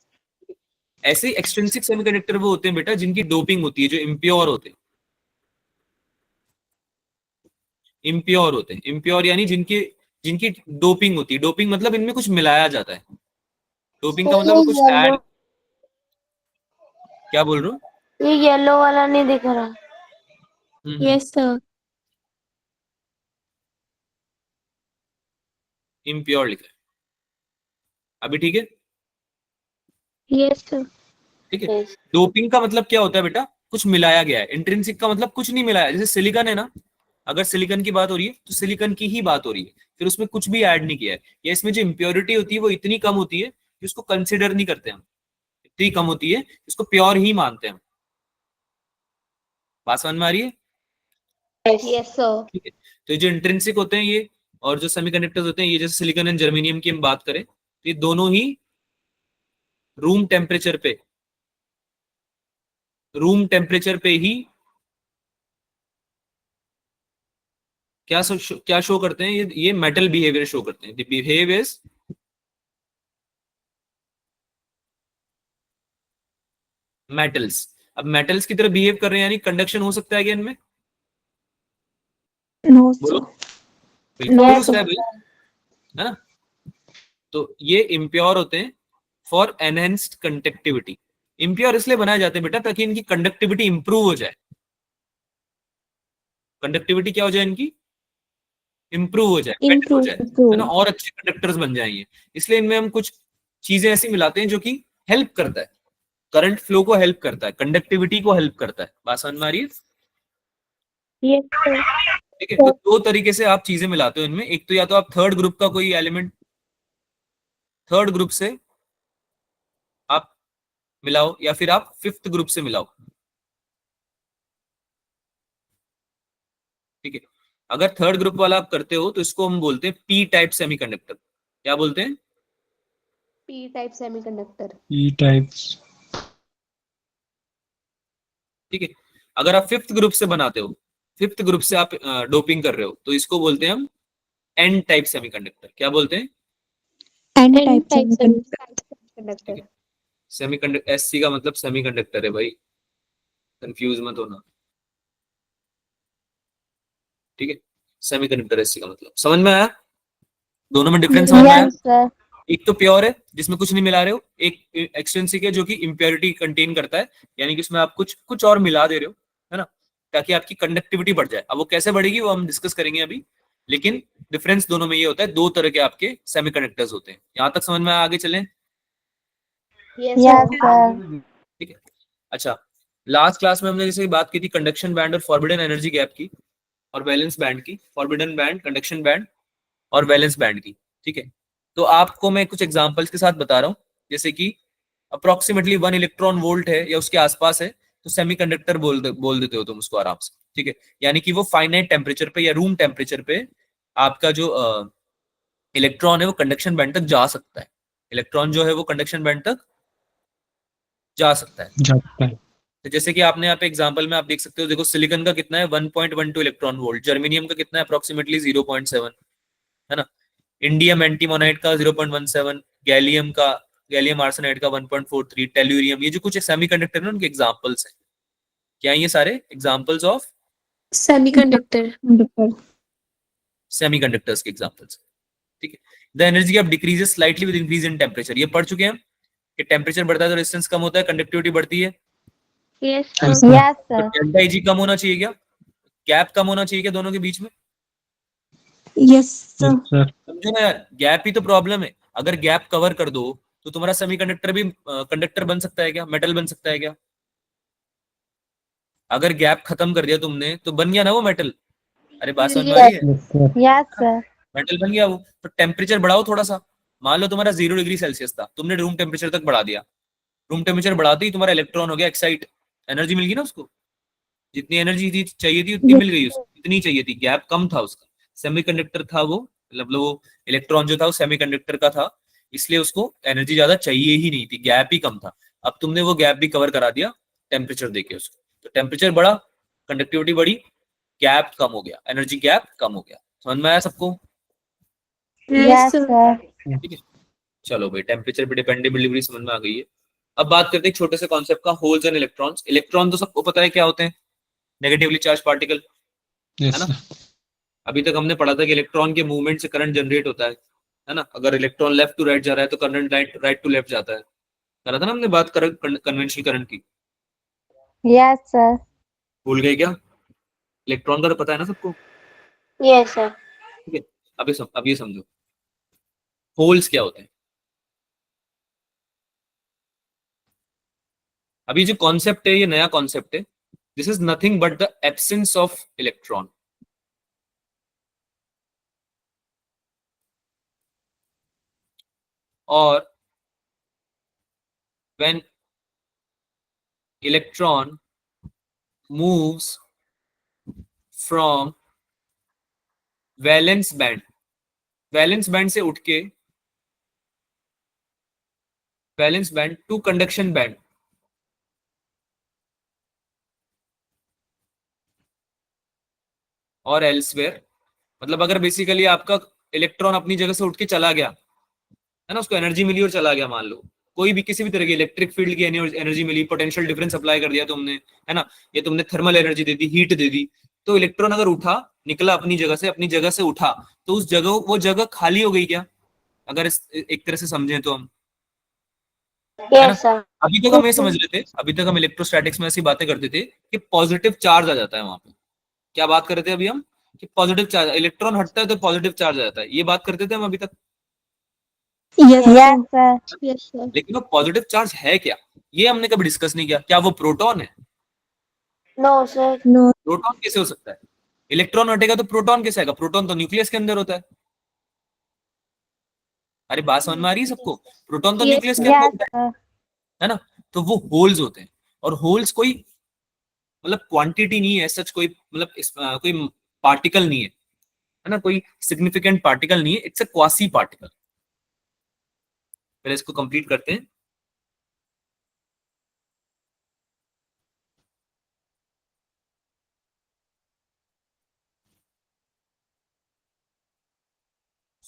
ऐसे एक्सट्रिंसिक सेमीकंडक्टर वो होते हैं बेटा जिनकी डोपिंग होती है, जो इम्प्योर होते हैं। इम्प्योर होते हैं, इम्प्योर यानी जिनकी जिनकी डोपिंग होती है। डोपिंग मतलब इनमें कुछ मिलाया जाता है। डोपिंग का मतलब कुछ ऐड, क्या बोल रहे हो? ये येलो वाला नहीं दिख रहा. Yes, sir. इम्प्योर लिखा है अभी, ठीक है। Yes, sir. ठीक है, Yes. डोपिंग का मतलब क्या होता है बेटा? कुछ मिलाया गया है। इंट्रिंसिक का मतलब कुछ नहीं मिलाया। जैसे सिलिकॉन है ना, अगर सिलिकॉन की बात हो रही है तो सिलिकॉन की ही बात हो रही है, फिर उसमें कुछ भी ऐड नहीं किया है। या इसमें जो इम्प्योरिटी होती है वो इतनी कम होती है कि उसको कंसिडर नहीं करते हम, इतनी कम होती है इसको प्योर ही मानते हैं हम। बात समझ में आ रही है? Yes, sir. ठीक है। तो ये जो इंट्रिंसिक होते हैं ये, और जो सेमीकंडक्टर्स होते हैं ये, जैसे सिलिकॉन एंड जर्मेनियम की हम बात करें तो ये दोनों ही रूम टेम्परेचर पे रूम टेम्परेचर पे ही क्या शो करते हैं, ये मेटल बिहेवियर शो करते हैं। The behave is metals. अब मेटल्स की तरह बिहेव कर रहे हैं, यानी कंडक्शन हो सकता है क्या इनमें? नो बोलो। सर। बिल्कुल No, हो सकता है sir. भाई, है ना। तो ये इम्प्योर होते हैं फॉर एनहेंस्ड कंडक्टिविटी। इम्प्योर इसलिए बनाए जाते हैं बेटा ताकि इनकी कंडक्टिविटी इंप्रूव हो जाए। कंडक्टिविटी क्या हो जाए इनकी? इंप्रूव हो जाए, बेटर हो Improve. जाए, है ना, Improve. और अच्छे कंडक्टर्स बन जाएंगे। इसलिए इनमें हम कुछ चीजें ऐसी मिलाते हैं जो कि हेल्प करता है, करंट फ्लो को हेल्प करता है, कंडक्टिविटी को हेल्प करता है। बात समझ में आ रही है? Yes, sir. ठीक है, तो दो तरीके से आप चीजें मिलाते हो इनमें। एक तो या तो आप थर्ड ग्रुप का कोई एलिमेंट, थर्ड ग्रुप से आप मिलाओ, या फिर आप फिफ्थ ग्रुप से मिलाओ। ठीक है, अगर थर्ड ग्रुप वाला आप करते हो तो इसको हम बोलते हैं पी टाइप सेमीकंडक्टर। क्या बोलते हैं? P-type semiconductor. ई टाइप। ठीक है, अगर आप फिफ्थ ग्रुप से बनाते हो, फिफ्थ ग्रुप से आप डोपिंग कर रहे हो, तो इसको बोलते हैं हम एन टाइप सेमीकंडक्टर। क्या बोलते हैं? N-type N-type semiconductor. ठीक semiconductor. है, सेमीकंडक्टर, एस सी का मतलब सेमीकंडक्टर है भाई, कंफ्यूज मत होना। ठीक है, सेमीकंडक्टर एस सी का मतलब समझ में आया? दोनों में डिफरेंस समझ में आया? Yes, sir. एक तो प्योर है जिसमें कुछ नहीं मिला रहे हो, एक एक्सट्रिंसिक है जो कि इम्प्योरिटी कंटेन करता है, यानी कि उसमें आप कुछ कुछ और मिला दे रहे हो, है ना, ताकि आपकी कंडक्टिविटी बढ़ जाए। अब वो कैसे बढ़ेगी वो हम डिस्कस करेंगे अभी, लेकिन डिफरेंस दोनों में ये होता है, दो तरह के आपके सेमीकंडक्टर्स होते हैं। यहां तक समझ में आया? आगे चलें? Yes, sir. ठीक है, अच्छा, लास्ट क्लास में हमने जैसे बात की थी कंडक्शन बैंड और फॉरबिडन एनर्जी गैप की, और वैलेंस बैंड की, फॉरबिडन बैंड, कंडक्शन बैंड और वैलेंस बैंड की। ठीक है, तो आपको मैं कुछ एग्जांपल्स के साथ बता रहा हूँ, जैसे कि अप्रोक्सीमेटली 1 इलेक्ट्रॉन वोल्ट है या उसके आसपास है, तो सेमीकंडक्टर बोल देते हो तुम उसको आराम से। ठीक है, यानी कि वो फाइनाइट टेम्परेचर पे या रूम टेम्परेचर पे आपका जो इलेक्ट्रॉन है वो कंडक्शन बैंड तक जा सकता है। इलेक्ट्रॉन जो है वो कंडक्शन बैंड तक जा सकता है। जाता है। तो जैसे कि आपने यहाँ पे एग्जांपल में आप देख सकते हो, देखो सिलिकॉन का कितना है 1.12 इलेक्ट्रॉन वोल्ट, जर्मेनियम का कितना है अप्रोक्सीमेटली 0.7, है ना, इंडियम एंटीमोनाइट का 0.17, गैलियम का, गैलियम आर्सेनाइड का 1.43, टेल्यूरियम, ये जो कुछ सेमीकंडक्टर है उनके एग्जांपल्स हैं। क्या है ये सारे एग्जांपल्स ऑफ Semiconductor. सेमीकंडक्टर्स के एग्जांपल्स? ठीक है, the energy gap decreases slightly with increase in temperature, ये पढ़ चुके हैं हम कि टेम्परेचर बढ़ता है तो रेजिस्टेंस कम होता है, कंडक्टिविटी बढ़ती है। Yes, Yes, sir. sir. Yes, तो sir. डेल्टा Eg कम होना चाहिए क्या? गैप कम होना चाहिए क्या दोनों के बीच में? Yes, sir. Yes, sir. समझो ना यार, गैप ही तो प्रॉब्लम है। अगर गैप कवर कर दो तो तुम्हारा सेमीकंडक्टर भी कंडक्टर बन सकता है क्या, मेटल बन सकता है क्या? अगर गैप खत्म कर दिया तुमने तो बन गया ना वो मेटल। अरे बात समझ में आ रही Yes. है? Yes, sir. Yes, sir. Metal बन गया वो। तो टेम्परेचर बढ़ाओ थोड़ा सा, मान लो तुम्हारा 0 डिग्री सेल्सियस था, तुमने रूम टेम्परेचर तक बढ़ा दिया, रूम टेम्परेचर बढ़ाते ही तुम्हारा इलेक्ट्रॉन हो गया एक्साइट, एनर्जी मिल गई ना उसको, जितनी एनर्जी थी चाहिए थी उतनी मिल गई उसको, इतनी चाहिए थी, गैप कम था उसका। सेमीकंडक्टर था वो, मतलब वो इलेक्ट्रॉन जो था वो सेमीकंडक्टर का था, इसलिए उसको एनर्जी ज्यादा चाहिए ही नहीं थी, गैप ही कम था। अब तुमने वो गैप भी कवर करा दिया टेम्परेचर देके उसको, तो टेम्परेचर बढ़ा, कंडक्टिविटी बढ़ी, गैप कम हो गया, एनर्जी गैप कम हो गया। समझ में आया सबको? Yes, Yes, sir. sir. ठीक है, चलो भाई, टेम्परेचर पे डिपेंडेबिलिटी समझ में आ गई है। अब बात करते हैं एक छोटे से कॉन्सेप्ट का, होल्स एंड इलेक्ट्रॉन्स। इलेक्ट्रॉन तो सबको पता है क्या होते हैं, नेगेटिवली चार्ज पार्टिकल, है Yes, ना। sir. अभी तक हमने पढ़ा था कि इलेक्ट्रॉन के मूवमेंट से करंट जनरेट होता है ना। अगर इलेक्ट्रॉन लेफ्ट टू राइट जा रहा है तो करंट राइट टू लेफ्ट जाता है। करा था ना हमने बात कन्वेंशनल करंट की। Yes, sir. भूल गए क्या? इलेक्ट्रॉन का तो पता है ना सबको? Yes, sir. ठीक है, अब ये समझो होल्स क्या होते हैं। अभी जो कॉन्सेप्ट है ये नया कॉन्सेप्ट है, this is nothing but the absence of electron. और when electron moves from valence band, valence band से उठ के valence band to conduction band, और एल्सवेयर, मतलब अगर बेसिकली आपका इलेक्ट्रॉन अपनी जगह से उठ के चला गया है ना, उसको एनर्जी मिली और चला गया, मान लो कोई भी किसी भी तरह की इलेक्ट्रिक फील्ड की एनर्जी मिली, पोटेंशियल डिफरेंस अप्लाई कर दिया तुमने, है ना, ये तुमने थर्मल एनर्जी दे दी, हीट दे दी, तो इलेक्ट्रॉन अगर उठा, निकला अपनी जगह से उठा, तो उस जगह, वो जगह खाली हो गई क्या, अगर एक तरह से समझें तो हम, है ना। Yes sir. अभी तक हम ये समझ लेते, अभी तक हम इलेक्ट्रोस्टैटिक्स में ऐसी बातें करते थे कि पॉजिटिव चार्ज आ जाता है वहां पे, क्या बात कर रहे थे अभी हम, कि पॉजिटिव चार्ज, इलेक्ट्रॉन हटता है तो पॉजिटिव चार्ज आ जाता है, ये बात करते थे हम अभी तक। Yes sir. Yes sir. लेकिन वो पॉजिटिव चार्ज है क्या, ये हमने कभी डिस्कस नहीं किया। क्या वो प्रोटॉन है? No sir. नो। प्रोटॉन कैसे हो सकता है? इलेक्ट्रॉन हटेगा तो प्रोटॉन कैसे आएगा? प्रोटॉन तो न्यूक्लियस के अंदर होता है। अरे बात समझ में आ रही है सबको? प्रोटॉन तो Yes, न्यूक्लियस के अंदर होता है ना। तो वो होल्स होते हैं, और होल्स कोई मतलब क्वांटिटी नहीं है सच, कोई मतलब कोई पार्टिकल नहीं है ना, कोई सिग्निफिकेंट पार्टिकल नहीं है, इट्स अ क्वासी पार्टिकल। पहले इसको कंप्लीट करते हैं।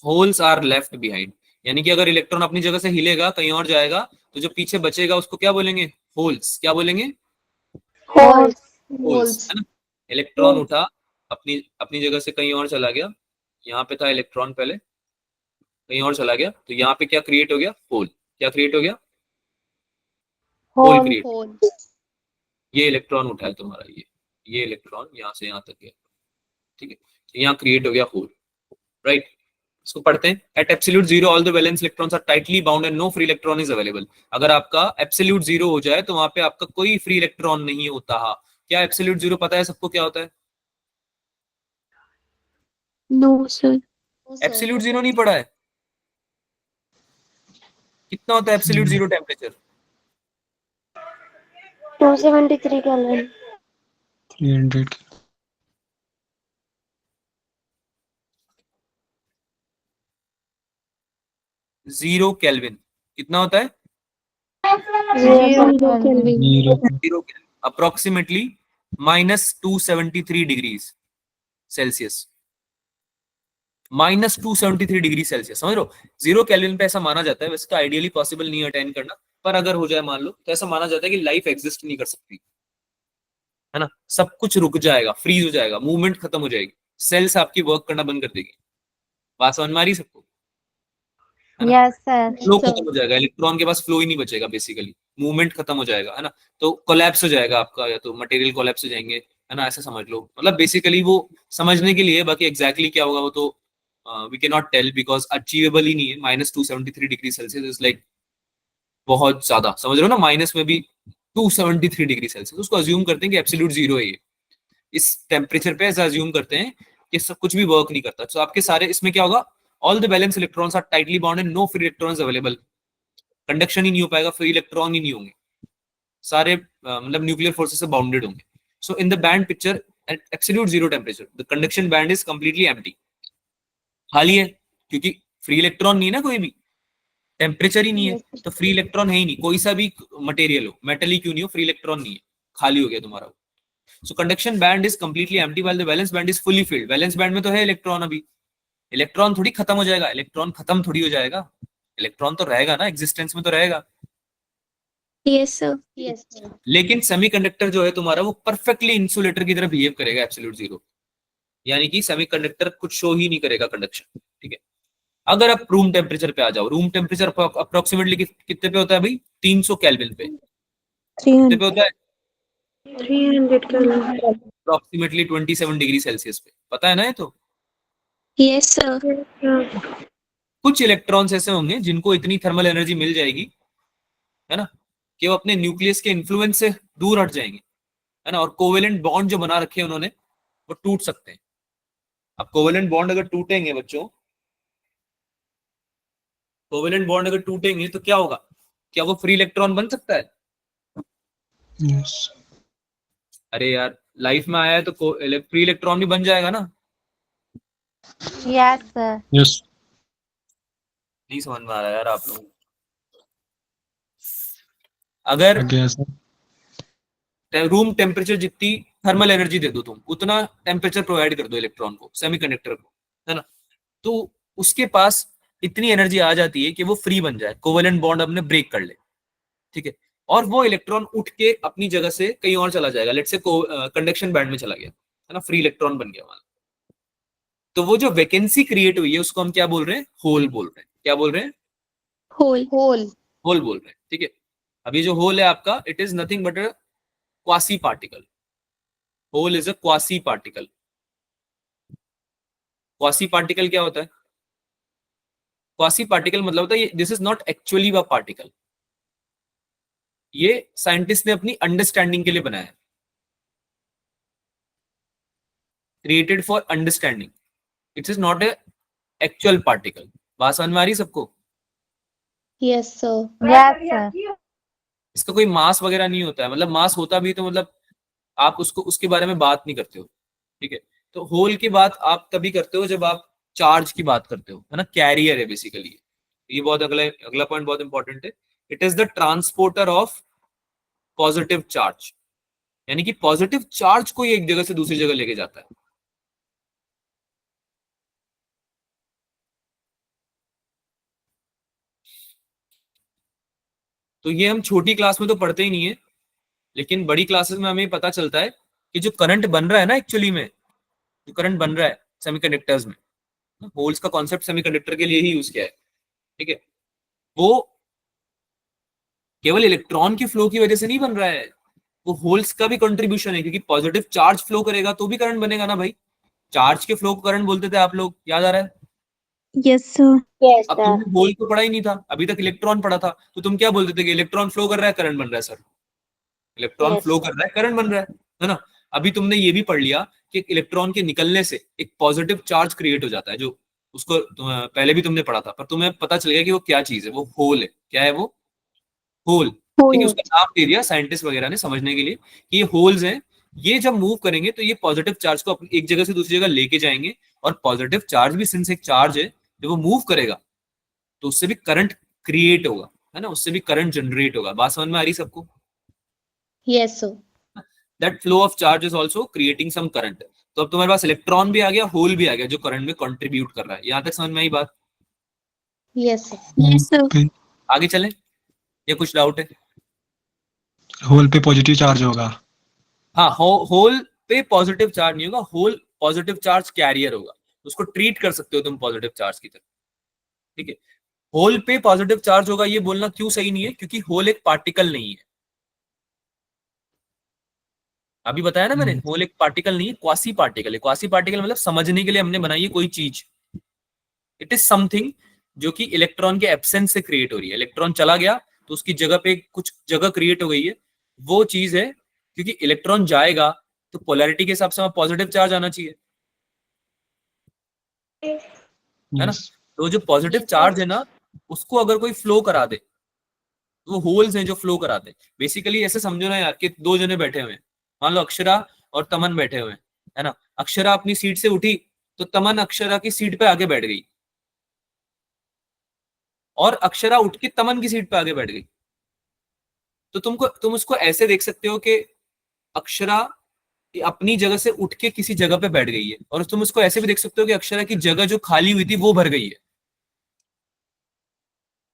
होल्स आर लेफ्ट बिहाइंड, यानी कि अगर इलेक्ट्रॉन अपनी जगह से हिलेगा, कहीं और जाएगा, तो जो पीछे बचेगा उसको क्या बोलेंगे? होल्स। क्या बोलेंगे? होल्स। होल्स, है ना। इलेक्ट्रॉन उठा, अपनी अपनी जगह से कहीं और चला गया, यहाँ पे था इलेक्ट्रॉन पहले, कहीं और चला गया, तो यहाँ पे क्या क्रिएट हो गया? होल। क्या क्रिएट हो गया? Hole hole. क्रिएट। ये इलेक्ट्रॉन उठा है तुम्हारा, ये इलेक्ट्रॉन यहाँ से यहाँ तक गया, ठीक है, तो यहाँ क्रिएट हो गया होल, राइट। इसको पढ़ते हैं। At absolute zero all the valence electrons are tightly bound and no free electron is available. अगर आपका एब्सोल्यूट जीरो हो जाए तो वहां पे आपका कोई फ्री इलेक्ट्रॉन नहीं होता। क्या एब्सोल्यूट जीरो पता है सबको क्या होता है? No sir. एब्सोल्यूट जीरो नहीं पढ़ा है? कितना होता है absolute zero temperature? 273 kelvin. 300 zero kelvin कितना होता है? 0 kelvin. Zero zero kelvin approximately -273 degrees Celsius. -273 degree Celsius, समझ लो। जीरो केल्विन पे ऐसा माना जाता है, वैसे तो आइडियली पॉसिबल नहीं अटेन करना, पर अगर हो जाए मान लो, तो ऐसा माना जाता है कि लाइफ एग्जिस्ट नहीं कर सकती, है ना। सब कुछ रुक जाएगा, फ्रीज हो जाएगा, मूवमेंट खत्म हो जाएगी, सेल्स आपकी वर्क करना बंद कर देगी। बात समझ में आ रही सबको? है ना। Yes sir. फ्लो खत्म हो जाएगा, इलेक्ट्रॉन के पास फ्लो ही नहीं बचेगा, बेसिकली मूवमेंट खत्म हो जाएगा, है ना। तो कोलैप्स हो जाएगा आपका, या तो मटेरियल कोलैप्स हो जाएंगे, है ना, ऐसा समझ लो। मतलब बेसिकली वो समझने के लिए, बाकी एग्जैक्टली क्या होगा वो तो we can not tell, because achievable ही नहीं है। -273 डिग्री सेल्सियस इज लाइक बहुत ज्यादा, समझ रहे हो ना। माइनस में भी 273 डिग्री सेल्सियस, उसको अज्यूम करते हैं कि एब्सोल्यूट जीरो है ये। इस टेम्परेचर पे ऐसा अज्यूम करते हैं कि सब कुछ भी वर्क नहीं करता। तो आपके सारे इसमें क्या होगा? All the valence electrons are tightly bound and no free electrons available. Conduction ही नहीं हो पाएगा, फ्री इलेक्ट्रॉन ही नहीं होंगे, सारे मतलब न्यूक्लियर फोर्सेस से बाउंडेड होंगे। So in the band picture at absolute zero temperature the conduction band is completely empty, खाली है, क्योंकि फ्री इलेक्ट्रॉन नहीं है ना, कोई भी टेम्परेचर ही नहीं है, तो फ्री इलेक्ट्रॉन है ही नहीं। कोई सा भी मटेरियल हो, मेटल ही क्यों नहीं हो, फ्री इलेक्ट्रॉन नहीं है, खाली हो गया तुम्हारा। So conduction band is completely empty while the valence band is fully filled. Valence band में तो है इलेक्ट्रॉन, अभी इलेक्ट्रॉन थोड़ी खत्म हो जाएगा, इलेक्ट्रॉन खत्म थोड़ी हो जाएगा, इलेक्ट्रॉन तो रहेगा ना, एग्जिस्टेंस में तो रहेगा। Yes sir. लेकिन सेमीकंडक्टर जो है तुम्हारा, वो परफेक्टली इंसुलेटर की तरह बिहेव करेगा एब्सोल्यूट जीरो, यानी कि सेमीकंडक्टर कुछ शो ही नहीं करेगा कंडक्शन, ठीक है। अगर आप रूम टेम्परेचर पे आ जाओ, रूम टेम्परेचर अप्रोक्सीमेटली कितने पे होता है भाई? 300 केल्विन पे। कितने पे होता है? 300 केल्विन। अप्रोक्सीमेटली 27 डिग्री सेल्सियस पे, पता है ना ये तो। Yes sir. कुछ इलेक्ट्रॉन्स ऐसे होंगे जिनको इतनी थर्मल एनर्जी मिल जाएगी, है ना, कि वो अपने न्यूक्लियस के इन्फ्लुएंस से दूर हट जाएंगे, है ना, और कोवेलेंट बॉन्ड जो बना रखे हैं उन्होंने, वो टूट सकते हैं। अब कोवेलेंट बॉन्ड अगर टूटेंगे बच्चों, कोवेलेंट बॉन्ड अगर टूटेंगे तो क्या होगा? क्या वो फ्री इलेक्ट्रॉन बन सकता है? यस अरे यार, लाइफ में आया है तो फ्री इलेक्ट्रॉन भी बन जाएगा ना। Yes sir. यस नहीं समझ में आ रहा यार आप लोगों को? अगर आगे ऐसा रूम टेम्परेचर जितनी थर्मल एनर्जी दे दो, तुम उतना टेम्परेचर प्रोवाइड कर दो इलेक्ट्रॉन को, सेमीकंडक्टर को, है ना, तो उसके पास इतनी एनर्जी आ जाती है कि वो फ्री बन जाए, कोवेलेंट बॉन्ड अपने ब्रेक कर ले, ठीक है, और वो इलेक्ट्रॉन उठ के अपनी जगह से कहीं और चला जाएगा, लेट्स से कंडक्शन बैंड में चला गया, है ना, फ्री इलेक्ट्रॉन बन गया वहां। तो वो जो वैकेंसी क्रिएट हुई है उसको हम क्या बोल रहे हैं, होल बोल रहे हैं। क्या बोल रहे हैं, होल। होल। होल बोल रहे हैं, ठीक है। अब ये जो होल है आपका, it is nothing but a quasi particle. Hole is a quasi particle. Quasi particle क्या होता है, क्वासी पार्टिकल मतलब होता है this is not actually a particle, ये साइंटिस्ट ने अपनी अंडरस्टैंडिंग के लिए बनाया है, created for understanding, it is not a actual particle. बात समझ में आ रही है सबको? Yes sir. Yes sir. इसका कोई मास वगैरह नहीं होता है, मतलब मास होता भी तो मतलब आप उसको उसके बारे में बात नहीं करते हो, ठीक है। तो होल की बात आप तभी करते हो जब आप चार्ज की बात करते हो, है ना, कैरियर है बेसिकली ये बहुत अगला पॉइंट बहुत इंपॉर्टेंट है। It is the transporter of positive charge, यानी कि पॉजिटिव चार्ज को ये एक जगह से दूसरी जगह लेके जाता है। तो ये हम छोटी क्लास में तो पढ़ते ही नहीं है, लेकिन बड़ी क्लासेस में हमें पता चलता है कि जो करंट बन रहा है ना, एक्चुअली में जो करंट बन रहा है सेमीकंडक्टर्स में, होल्स का कॉन्सेप्ट सेमीकंडक्टर के लिए ही यूज किया है, ठीक है, वो केवल इलेक्ट्रॉन की फ्लो की वजह से नहीं बन रहा है, वो होल्स का भी कंट्रीब्यूशन है, क्योंकि पॉजिटिव चार्ज फ्लो करेगा तो भी करंट बनेगा ना भाई। चार्ज के फ्लो को करंट बोलते थे आप लोग, याद आ रहा है? Yes sir. यस अब सर। तुमने होल को पढ़ा ही नहीं था, अभी तक इलेक्ट्रॉन पढ़ा था, तो तुम क्या बोलते थे कि इलेक्ट्रॉन फ्लो कर रहा है, करंट बन रहा है sir, electron Yes, flow sir. कर रहा है, करंट बन रहा है ना। अभी तुमने ये भी पढ़ लिया कि इलेक्ट्रॉन के निकलने से एक पॉजिटिव चार्ज क्रिएट हो जाता है, जो उसको पहले भी तुमने पढ़ा था, पर तुम्हें पता चल गया कि वो क्या चीज है, वो होल है। क्या है वो? होल, ठीक है, उसका नाम दे दिया साइंटिस्ट वगैरह ने समझने के लिए कि ये होल्स हैं, ये जब मूव करेंगे तो ये पॉजिटिव चार्ज को एक जगह से दूसरी जगह लेके जाएंगे, और पॉजिटिव चार्ज भी सिंस एक चार्ज है, जब वो मूव करेगा तो उससे भी करंट क्रिएट होगा, है ना, उससे भी करंट जनरेट होगा। बात समझ में आ रही सबको? Yes sir. That flow of charge is also creating some current. तो अब तुम्हारे पास इलेक्ट्रॉन भी आ गया, होल भी आ गया, जो करंट में कंट्रीब्यूट कर रहा है। यहां तक समझ में आई बात? Yes sir. Yes sir. आगे चलें या कुछ डाउट है? होल पे पॉजिटिव चार्ज होगा। हाँ, होल पे पॉजिटिव चार्ज नहीं होगा, होल पॉजिटिव चार्ज कैरियर होगा, उसको ट्रीट कर सकते हो तुम पॉजिटिव चार्ज की तरह, ठीक है। होल पे पॉजिटिव चार्ज होगा ये बोलना क्यों सही नहीं है, क्योंकि होल एक पार्टिकल नहीं है। अभी बताया ना मैंने, होल एक पार्टिकल नहीं है, क्वासी पार्टिकल है। क्वासी पार्टिकल मतलब समझने के लिए हमने बनाई है कोई चीज, इट इज समथिंग जो कि इलेक्ट्रॉन के एब्सेंस से क्रिएट हो रही है। इलेक्ट्रॉन चला गया तो उसकी जगह पे कुछ जगह क्रिएट हो गई है, वो चीज है, क्योंकि इलेक्ट्रॉन जाएगा तो पोलैरिटी के हिसाब से वहां पॉजिटिव चार्ज आना चाहिए, है ना। तो जो पॉजिटिव चार्ज है ना, उसको अगर कोई फ्लो करा दे, तो वो होल्स हैं जो फ्लो कराते हैं। बेसिकली ऐसे समझो ना यार, कि दो जने बैठे हुए हैं, मान लो अक्षरा और तमन बैठे हुए हैं, है ना। अक्षरा अपनी सीट से उठी तो तमन अक्षरा की सीट पे आगे बैठ गई, और अक्षरा उठ के तमन की सीट पे आगे बैठ गई। तो तुम उसको ऐसे देख सकते हो कि अक्षरा अपनी जगह से उठ के किसी जगह पे बैठ गई है, और तुम उसको ऐसे भी देख सकते हो कि अक्षरा की जगह जो खाली हुई थी वो भर गई है।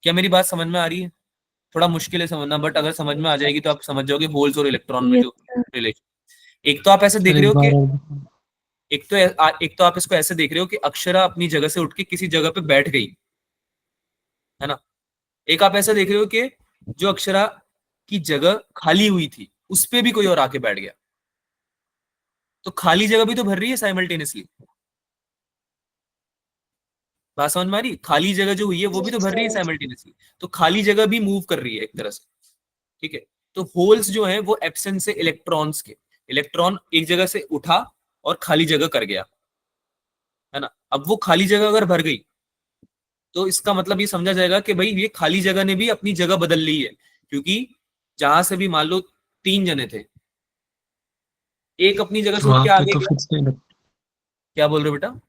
क्या मेरी बात समझ में आ रही है? थोड़ा मुश्किल है समझना, बट अगर समझ में आ जाएगी तो आप समझ जाओगे होल्स और इलेक्ट्रॉन में यस जो सर। रिलेशन। एक तो आप ऐसे देख सर रहे एक हो कि बार और एक तो आप इसको ऐसे देख रहे हो कि अक्षरा अपनी जगह से उठ के किसी जगह पे बैठ गई, है ना। एक आप ऐसा देख रहे हो कि जो अक्षरा की जगह खाली हुई थी उस पे भी कोई और आके बैठ गया, तो खाली जगह भी तो भर रही है साइमल्टेनियसली। बात समझ में आ रही? खाली जगह जो हुई है वो भी तो भर रही है साइमल्टेनियसली, तो खाली जगह भी मूव कर रही है एक तरह से, ठीक है। तो होल्स जो है वो एब्सेंस से इलेक्ट्रॉन्स के, इलेक्ट्रॉन एक जगह से उठा और खाली जगह कर गया, है ना। अब वो खाली जगह अगर भर गई तो इसका मतलब ये समझा जाएगा कि भाई ये खाली जगह ने भी अपनी जगह बदल ली है, क्योंकि जहां से भी मान लो तीन जने थे, एक अपनी जगह से उठ वहां के पे आगे तो गया। फिर से क्या बोल रहे हो बेटा?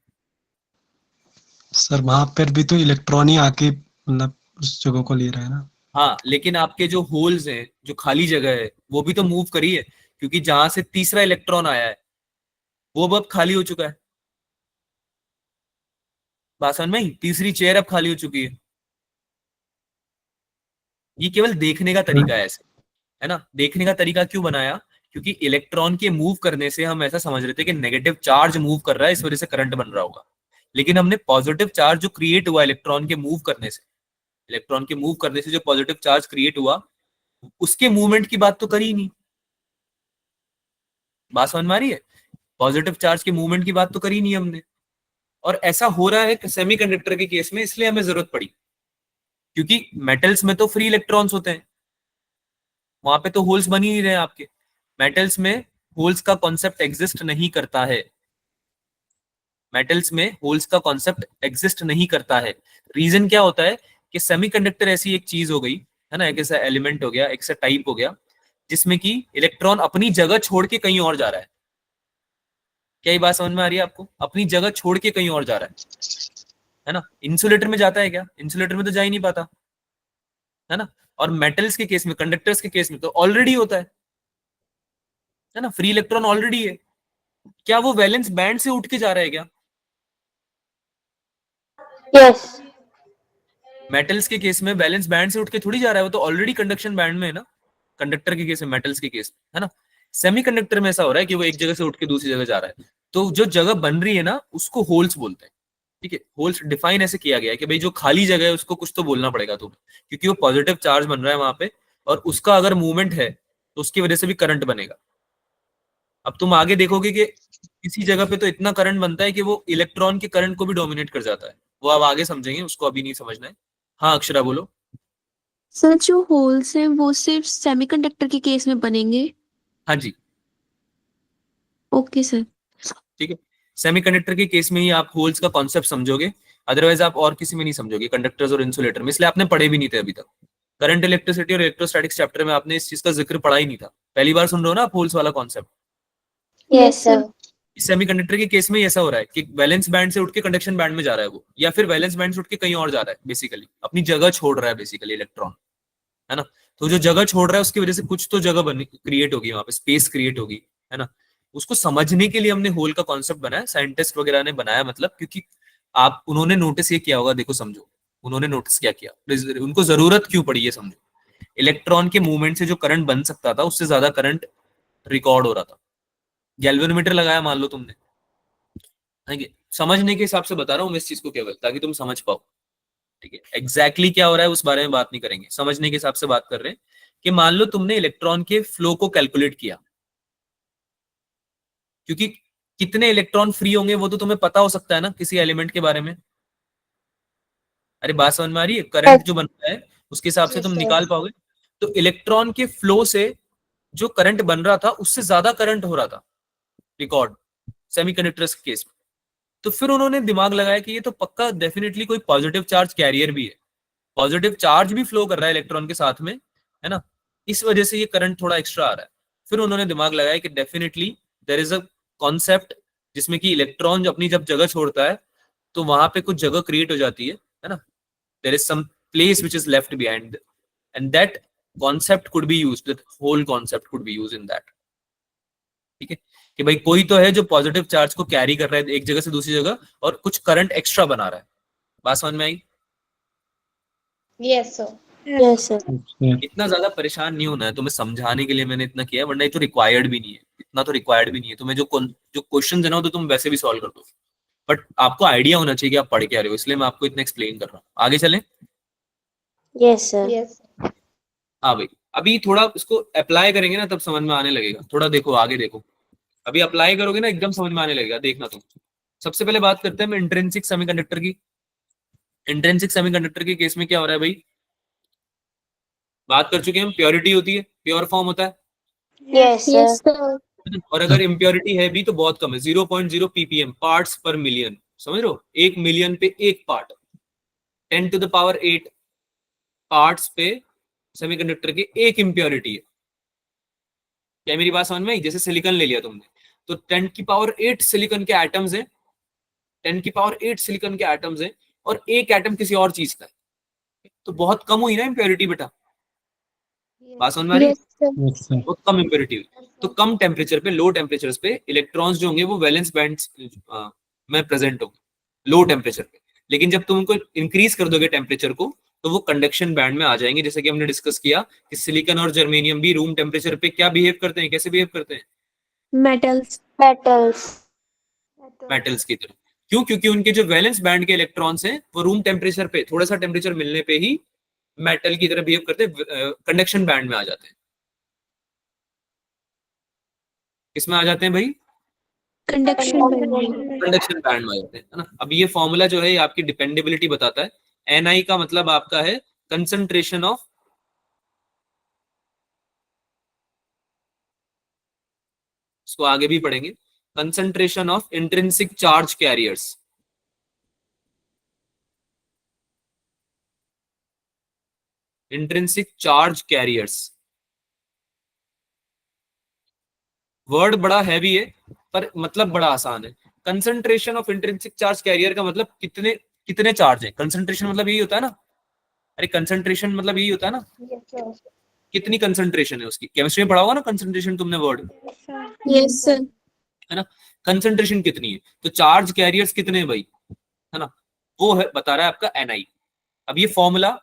सर वहां पर भी तो इलेक्ट्रॉन ही आके मतलब उस जगह को ले रहा है ना। हाँ, लेकिन आपके जो होल्स हैं, जो खाली जगह है, वो भी तो मूव करी है, क्योंकि जहां से तीसरा इलेक्ट्रॉन आया है वो अब खाली हो चुका है। बात समझ में आई? तीसरी चेयर अब खाली हो चुकी है। ये केवल देखने का तरीका है ऐसे, है ना। देखने का तरीका क्यों बनाया? क्योंकि इलेक्ट्रॉन के मूव करने से हम ऐसा समझ रहे थे कि नेगेटिव चार्ज मूव कर रहा है, इस वजह से करंट बन रहा होगा। लेकिन हमने पॉजिटिव चार्ज जो क्रिएट हुआ इलेक्ट्रॉन के मूव करने से, जो पॉजिटिव चार्ज क्रिएट हुआ उसके मूवमेंट की बात तो करी ही नहीं। बात समझ में आ रही है? पॉजिटिव चार्ज के मूवमेंट की बात तो करी नहीं हमने। और ऐसा हो रहा है सेमीकंडक्टर के केस में, इसलिए हमें जरूरत पड़ी, क्योंकि मेटल्स में तो फ्री इलेक्ट्रॉन्स होते हैं, वहां पे तो होल्स बन ही नहीं रहे आपके। मेटल्स में होल्स का कॉन्सेप्ट एग्जिस्ट नहीं करता है। मेटल्स में होल्स का कॉन्सेप्ट एग्जिस्ट नहीं करता है। रीजन क्या होता है कि सेमीकंडक्टर ऐसी एक चीज हो गई है ना, एक ऐसा एलिमेंट हो गया, एक ऐसा टाइप हो गया जिसमें कि इलेक्ट्रॉन अपनी जगह छोड़ के कहीं और जा रहा है। क्या ये बात समझ में आ रही है आपको? अपनी जगह छोड़ के कहीं और जा रहा है ना। इंसुलेटर में जाता है क्या? इंसुलेटर में तो जा ही नहीं पाता, है ना। और मेटल्स के केस में, कंडक्टर्स के केस में तो ऑलरेडी होता है ना, फ्री इलेक्ट्रॉन ऑलरेडी है। क्या वो वैलेंस बैंड से उठ के जा रहा है क्या? यस। मेटल्स के केस में वैलेंस बैंड से उठ के थोड़ी जा रहा है, वो तो ऑलरेडी कंडक्शन बैंड में है ना। कंडक्टर के केस में, मेटल्स के केस में, है ना। सेमीकंडक्टर में ऐसा हो रहा है कि वो एक जगह से उठ के दूसरी जगह जा रहा है। तो जो जगह बन रही है ना उसको होल्स बोलते हैं। ठीक है, होल्स डिफाइन ऐसे किया गया है कि भाई जो खाली जगह है उसको कुछ तो बोलना पड़ेगा तुम्हें, क्योंकि वो पॉजिटिव चार्ज बन रहा है वहां पे, और उसका अगर मूवमेंट है तो उसकी वजह से भी करंट बनेगा। अब तुम आगे देखोगे कि किसी जगह पे तो इतना करंट बनता है कि वो इलेक्ट्रॉन के करंट को भी डोमिनेट कर जाता है। वो अब आगे समझेंगे, उसको अभी नहीं समझना है। हाँ अक्षरा बोलो। सर जो होल्स हैं वो सिर्फ सेमीकंडक्टर के केस में बनेंगे? हाँ जी, ओके सर। ठीक है। सेमीकंडक्टर के केस में ही आप होल्स का कॉन्सेप्ट समझोगे, अदरवाइज आप और किसी में नहीं समझोगे, कंडक्टर्स और इंसुलेटर में। इसलिए आपने पढ़े भी नहीं थे अभी तक। करंट, इलेक्ट्रिसिटी और इलेक्ट्रोस्टैटिक्स चैप्टर में आपने इस चीज का जिक्र पढ़ा ही नहीं था। पहली बार सुन रहे हो ना आप होल्स वाला कॉन्सेप्ट। Yes sir. सेमीकंडक्टर के केस में ऐसा हो रहा है कि वैलेंस बैंड से उठ के कंडक्शन बैंड में जा रहा है वो, या फिर वैलेंस बैंड से उठ के कहीं और जा रहा है, बेसिकली अपनी जगह छोड़ रहा है बेसिकली इलेक्ट्रॉन, है ना। तो जो जगह छोड़ रहा है उसकी वजह से कुछ तो जगह बनी, क्रिएट होगी वहां पे, स्पेस क्रिएट होगी, है ना। उसको समझने के लिए हमने होल का कॉन्सेप्ट बनाया, साइंटिस्ट वगैरह ने बनाया, मतलब क्योंकि आप उन्होंने नोटिस ये किया होगा, देखो समझो उन्होंने नोटिस क्या किया, उनको जरूरत क्यों पड़ी ये समझो। इलेक्ट्रॉन के मूवमेंट से जो करंट बन सकता था उससे ज्यादा करंट रिकॉर्ड हो रहा था। गैल्वेनोमीटर लगाया मान लो तुमने, ठीक है, समझने के हिसाब से बता रहा हूँ मैं इस चीज को केवल, ताकि तुम समझ पाओ। ठीक है, एग्जैक्टली क्या हो रहा है उस बारे में बात नहीं करेंगे, समझने के हिसाब से बात कर रहे हैं कि मान लो तुमने इलेक्ट्रॉन के फ्लो को कैलकुलेट किया, क्योंकि कितने इलेक्ट्रॉन फ्री होंगे वो तो तुम्हें पता हो सकता है ना किसी एलिमेंट के बारे में। अरे बात समझ में आ रही है? करंट जो बन रहा है उसके हिसाब से तुम निकाल पाओगे। तो इलेक्ट्रॉन के फ्लो से जो करंट बन रहा था उससे ज्यादा करंट हो रहा था रिकॉर्ड, सेमीकंडक्टर्स के केस में। तो फिर उन्होंने दिमाग लगाया कि ये तो पक्का डेफिनेटली कोई पॉजिटिव चार्ज कैरियर भी है, पॉजिटिव चार्ज भी फ्लो कर रहा है इलेक्ट्रॉन के साथ में, है ना। इस वजह से ये करंट थोड़ा एक्स्ट्रा आ रहा है। फिर उन्होंने दिमाग लगाया कि definitely there is a concept जिसमें कि इलेक्ट्रॉन जब अपनी जगह छोड़ता है तो वहां पे कुछ जगह क्रिएट हो जाती है ना। There is some place which is left behind, and that concept could be used, that hole concept could be used in that. ठीक है, कि भाई कोई तो है जो पॉजिटिव चार्ज को कैरी कर रहा है एक जगह से दूसरी जगह और कुछ करंट एक्स्ट्रा बना रहा है। बात समझ में आई? Yes sir. Yes sir. इतना ज्यादा परेशान नहीं होना है तुम्हें, समझाने के लिए मैंने इतना किया, वरना ये तो रिक्वायर्ड भी नहीं है, इतना तो रिक्वायर्ड भी नहीं है तुम्हें। जो क्वेश्चन है ना तो तुम वैसे भी सॉल्व कर दो, बट आपको आइडिया होना चाहिए कि आप पढ़ क्या रहे हो, इसलिए मैं आपको इतना एक्सप्लेन कर रहा हूँ। आगे चलें। Yes sir. यस। हाँ भाई, अभी थोड़ा इसको अप्लाई करेंगे ना तब समझ में आने लगेगा। थोड़ा देखो आगे देखो, अभी अप्लाई करोगे ना एकदम समझ में आने लगेगा, देखना तुम। सबसे पहले बात करते हैं इंट्रिंसिक सेमीकंडक्टर की। इंट्रिंसिक सेमीकंडक्टर के केस में क्या हो रहा है भाई, बात कर चुके हैं हम, प्योरिटी होती है, प्योर फॉर्म होता है, यस सर। और अगर इम्प्योरिटी है भी तो बहुत कम है, 0.0 ppm, पार्ट्स पर मिलियन। समझ रहे हो? 1 मिलियन पे एक पार्ट, 10⁸ पार्ट्स पे सेमीकंडक्टर के एक इम्प्योरिटी है। क्या मेरी बात समझ में आई? जैसे सिलिकॉन ले लिया तुमने, तो 10⁸ सिलिकॉन के एटम्स हैं, 10⁸ सिलिकॉन के एटम्स हैं, और एक एटम किसी और चीज का है, तो बहुत कम हुई ना इम्प्योरिटी बेटा। बात समझ में आ रही है? Yes sir. Yes sir. वो कम इम्प्योरिटी। तो कम टेम्परेचर पे, लो टेम्परेचर पे इलेक्ट्रॉन्स जो होंगे वो वैलेंस बैंड में प्रेजेंट होंगे लो टेम्परेचर पे। लेकिन जब तुम उनको इंक्रीज कर दोगे टेम्परेचर को तो वो कंडक्शन बैंड में आ जाएंगे। जैसे कि हमने डिस्कस किया कि सिलिकॉन और जर्मेनियम भी रूम टेम्परेचर पे क्या बिहेव करते हैं, कैसे बिहेव करते हैं? मेटल्स। मेटल्स। मेटल्स की तरह। क्यों? क्योंकि उनके जो वैलेंस बैंड के इलेक्ट्रॉन्स हैं वो रूम टेम्परेचर पे, थोड़ा सा टेम्परेचर मिलने पे ही मेटल की तरह बिहेव करते हैं, कंडक्शन बैंड में आ जाते हैं। किसमें आ जाते हैं भाई? कंडक्शन बैंड में। कंडक्शन बैंड में आ जाते हैं, है ना। अब ये फॉर्मूला जो है ये आपकी डिपेंडेबिलिटी बताता है। एनआई का मतलब आपका है कंसंट्रेशन ऑफ, इसको आगे भी पढ़ेंगे, concentration of intrinsic charge carriers. Intrinsic charge carriers word बड़ा हैवी है पर मतलब बड़ा आसान है। Concentration of intrinsic charge carrier का मतलब कितने कितने चार्ज है। कंसंट्रेशन मतलब यही होता है ना, अरे कंसंट्रेशन मतलब यही होता है ना, कितनी कंसंट्रेशन है उसकी। केमिस्ट्री में पढ़ा होगा ना कंसंट्रेशन तुमने वर्ड, यस सर। है ना। कंसंट्रेशन कितनी है तो चार्ज कैरियर्स कितने हैं भाई, है ना, वो है बता रहा है आपका एनआई। अब ये फॉर्मूला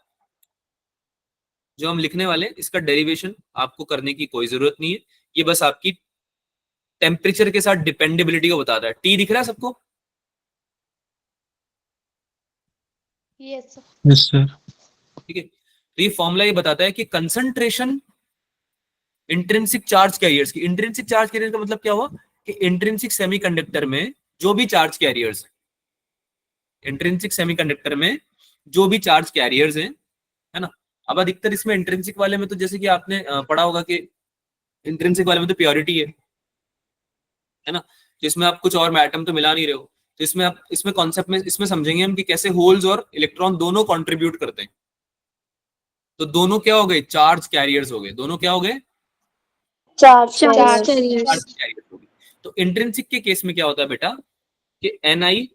जो हम लिखने वाले इसका डेरिवेशन आपको करने की कोई जरूरत नहीं है, ये बस आपकी टेम्परेचर के साथ डिपेंडेबिलिटी को बताता है। टी दिख रहा है सबको? Yes yes sir. ठीक है। तो ये फॉर्मूला ये बताता है कि कंसंट्रेशन इंट्रिंसिक चार्ज कैरियर्स की, इंट्रिंसिक चार्ज कैरियर का मतलब क्या हुआ कि इंट्रिंसिक सेमीकंडक्टर में जो भी चार्ज कैरियर्स हैं, इंट्रिंसिक सेमीकंडक्टर में जो भी चार्ज कैरियर्स हैं, है ना। अब अधिकतर इसमें इंट्रिंसिक वाले में तो जैसे कि आपने पढ़ा होगा कि इंट्रिंसिक वाले में तो प्योरिटी है ना, जिसमें आप कुछ और एटम तो मिला नहीं रहे हो। तो इसमें आप इसमें कॉन्सेप्ट में इसमें समझेंगे हम कि कैसे होल्स और इलेक्ट्रॉन दोनों कंट्रीब्यूट करते हैं। तो दोनों क्या हो गए? चार्ज कैरियर्स हो गए। दोनों क्या हो गए? Charge charge carriers. Carriers. Charge carriers हो गए। तो इंट्रिंसिक के केस में क्या होता है बेटा कि एनआई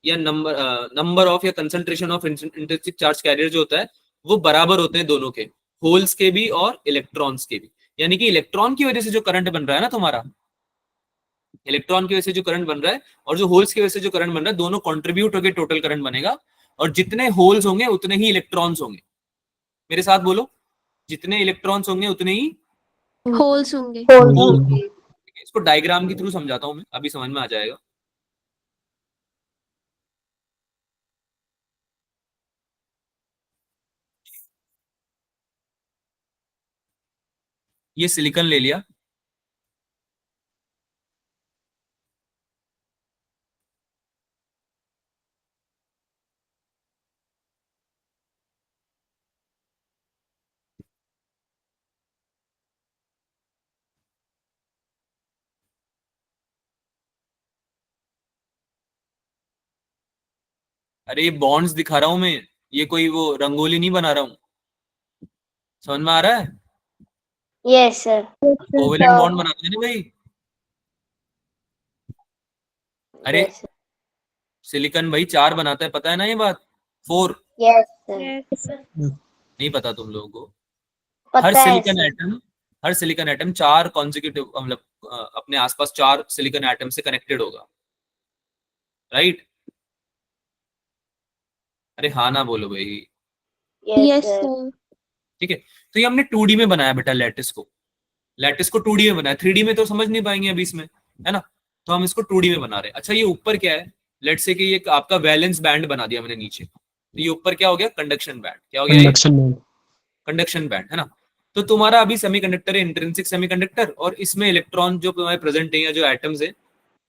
या नंबर ऑफ या concentration of intrinsic charge carrier जो होता है वो बराबर होते हैं दोनों के, होल्स के भी और इलेक्ट्रॉन्स के भी। यानी कि इलेक्ट्रॉन की वजह से जो करंट बन रहा है ना तुम्हारा, इलेक्ट्रॉन की वजह से जो करंट बन रहा है और जो होल्स की वजह से जो करंट बन रहा है, दोनों कंट्रीब्यूट होकर टोटल करंट बनेगा। और जितने होल्स होंगे उतने ही इलेक्ट्रॉन्स होंगे। मेरे साथ बोलो, जितने इलेक्ट्रॉन्स होंगे उतने ही होल्स होंगे। होल्स होंगे। इसको डायग्राम के थ्रू समझाता हूं मैं, अभी समझ में आ जाएगा। ये सिलिकॉन ले लिया, अरे ये बॉन्ड्स दिखा रहा हूं मैं, ये कोई वो रंगोली नहीं बना रहा हूं। समझ में आ रहा है? Yes sir. कोवेलेंट बॉन्ड बनाते हैं ना भाई। अरे यस सिलिकॉन भाई 4 बनाता है, पता है ना ये बात? 4 यस सर। नहीं पता तुम लोगों को? हर पता है सिलिकॉन सर। एटम, हर सिलिकॉन एटम 4 कॉन्जिक्यूटिव मतलब अपने आसपास 4 सिलिकॉन एटम से कनेक्टेड होगा, राइट? अरे हाँ ना बोलो भाई। Yes yes sir. सर। ठीक है। तो ये हमने 2D में बनाया बेटा, लैटिस को। लैटिस को 2D में बनाया, 3D में तो समझ नहीं पाएंगे अभी इसमें, है ना। तो हम इसको 2D में बना रहे हैं। अच्छा ये ऊपर क्या है? लेट्स से कि ये आपका वैलेंस बैंड बना दिया मैंने नीचे, तो ये ऊपर क्या हो गया? Conduction band. क्या हो गया? ये कंडक्शन बैंड। कंडक्शन बैंड, है ना। तो तुम्हारा अभी सेमीकंडक्टर है, इंट्रिंसिक सेमीकंडक्टर, और इसमें इलेक्ट्रॉन जो तुम्हारे प्रेजेंट है या जो एटम्स है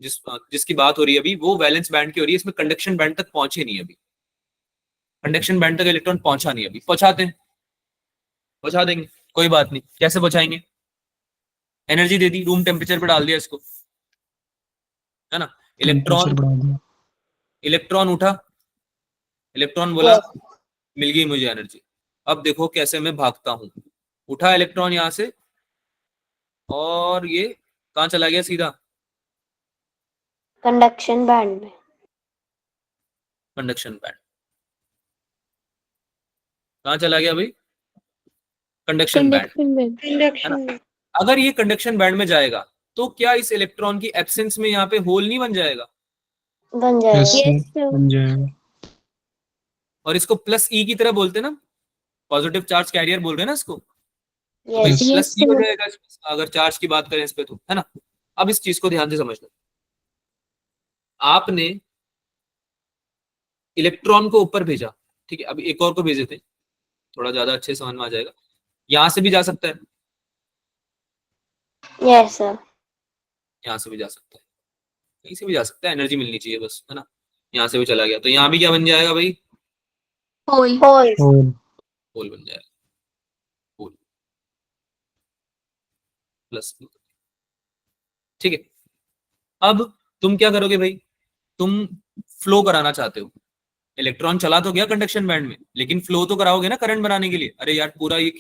जिसकी बात हो रही है अभी, वो वैलेंस बैंड की हो रही है। इसमें कंडक्शन बैंड तक पहुंचे नहीं अभी, कंडक्शन बैंड तक इलेक्ट्रॉन पहुंचा नहीं अभी। पहुंचाते हैं, पहुंचा देंगे, कोई बात नहीं। कैसे पहुंचाएंगे? एनर्जी दे दी, रूम टेम्परेचर पे डाल दिया इसको, है ना। टेम्परेचर इलेक्ट्रॉन, बढ़ा दिया। इलेक्ट्रॉन उठा, इलेक्ट्रॉन बोला यस मिल गई मुझे एनर्जी। अब देखो कैसे मैं भागता हूं। उठा इलेक्ट्रॉन यहां से और ये कहां चला गया? सीधा कंडक्शन बैंड में। Conduction band. कहां चला गया भाई? Conduction band, conduction band. है ना। कंडक्शन अगर ये कंडक्शन बैंड में जाएगा तो क्या इस इलेक्ट्रॉन की एब्सेंस में यहाँ पे होल नहीं बन जाएगा? बन यस जाएगा। Yes sir sir. बन जाएगा। और इसको प्लस ई की तरह बोलते हैं ना, पॉजिटिव चार्ज कैरियर बोल रहे हैं ना इसको, तो भाई यस Yes. प्लस यस ई हो सर। जाएगा अगर चार्ज की बात करें इस पे तो, है ना। अब इस चीज को ध्यान से समझना, आपने इलेक्ट्रॉन को ऊपर भेजा, ठीक है, अब एक और को भेजे थे, थोड़ा ज्यादा अच्छे समझ में आ जाएगा। यहां से भी जा सकता है, यस सर। यहाँ से भी जा सकता है, कहीं से भी जा सकता है, एनर्जी मिलनी चाहिए बस, है ना। यहाँ से भी चला गया तो यहाँ भी क्या बन जाएगा भाई? होल। होल। और होल बन जाएगा, होल प्लस, ठीक है। अब तुम क्या करोगे भाई, तुम फ्लो कराना चाहते हो, इलेक्ट्रॉन चला तो गया कंडक्शन बैंड में, लेकिन फ्लो तो कराओगे ना करंट बनाने के लिए। अरे यार पूरा ये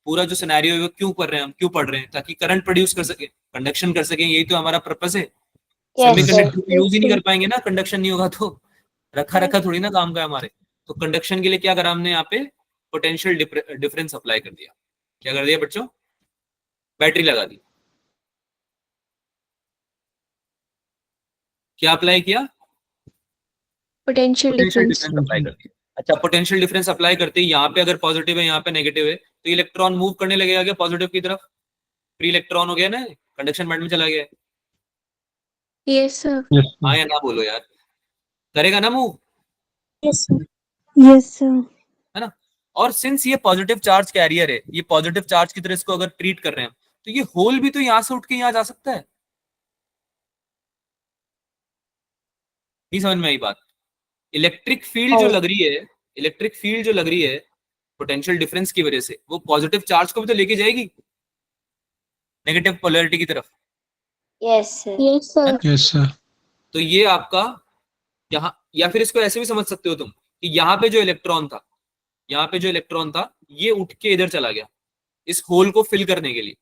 पूरा जो सिनेरियो है वो क्यों पढ़ रहे हैं हम, क्यों पढ़ रहे हैं? ताकि करंट प्रोड्यूस कर सके, कंडक्शन कर सके, यही तो हमारा पर्पस है। Yes sir. सेमीकंडक्टर यूज ही नहीं कर पाएंगे ना, कंडक्शन नहीं होगा तो रखा रखा थोड़ी ना काम का है हमारे। तो कंडक्शन के लिए क्या करा हमने यहाँ पे, पोटेंशियल डिफरेंस अप्लाई कर दिया। क्या कर दिया बच्चों? बैटरी लगा दी। क्या अप्लाई किया? Potential potential difference. Difference apply कर दिया। अच्छा, पोटेंशियल डिफरेंस अप्लाई करते ही यहाँ पे अगर पॉजिटिव है यहाँ पे नेगेटिव है, तो इलेक्ट्रॉन मूव करने लगेगा क्या पॉजिटिव की तरफ? फ्री इलेक्ट्रॉन हो गया ना, कंडक्शन बैंड में चला गया है। Yes sir. यस हाँ या ना बोलो यार, करेगा ना move, yes sir. Yes sir. है ना। और सिंस ये पॉजिटिव चार्ज कैरियर है, ये पॉजिटिव चार्ज की तरह इसको अगर ट्रीट कर रहे हैं, तो ये होल भी तो यहां से उठ के यहां जा सकता है। नहीं समझ में आई बात? इलेक्ट्रिक फील्ड जो लग रही है, इलेक्ट्रिक फील्ड जो लग रही है पोटेंशियल डिफरेंस की वजह से, वो पॉजिटिव चार्ज को भी तो लेके जाएगी नेगेटिव पोलैरिटी की तरफ, yes sir. Yes sir. Yes sir तो ये आपका यहाँ, या फिर इसको ऐसे भी समझ सकते हो तुम कि यहाँ पे जो इलेक्ट्रॉन था, यहाँ पे जो इलेक्ट्रॉन था ये उठ के इधर चला गया इस होल को फिल करने के लिए।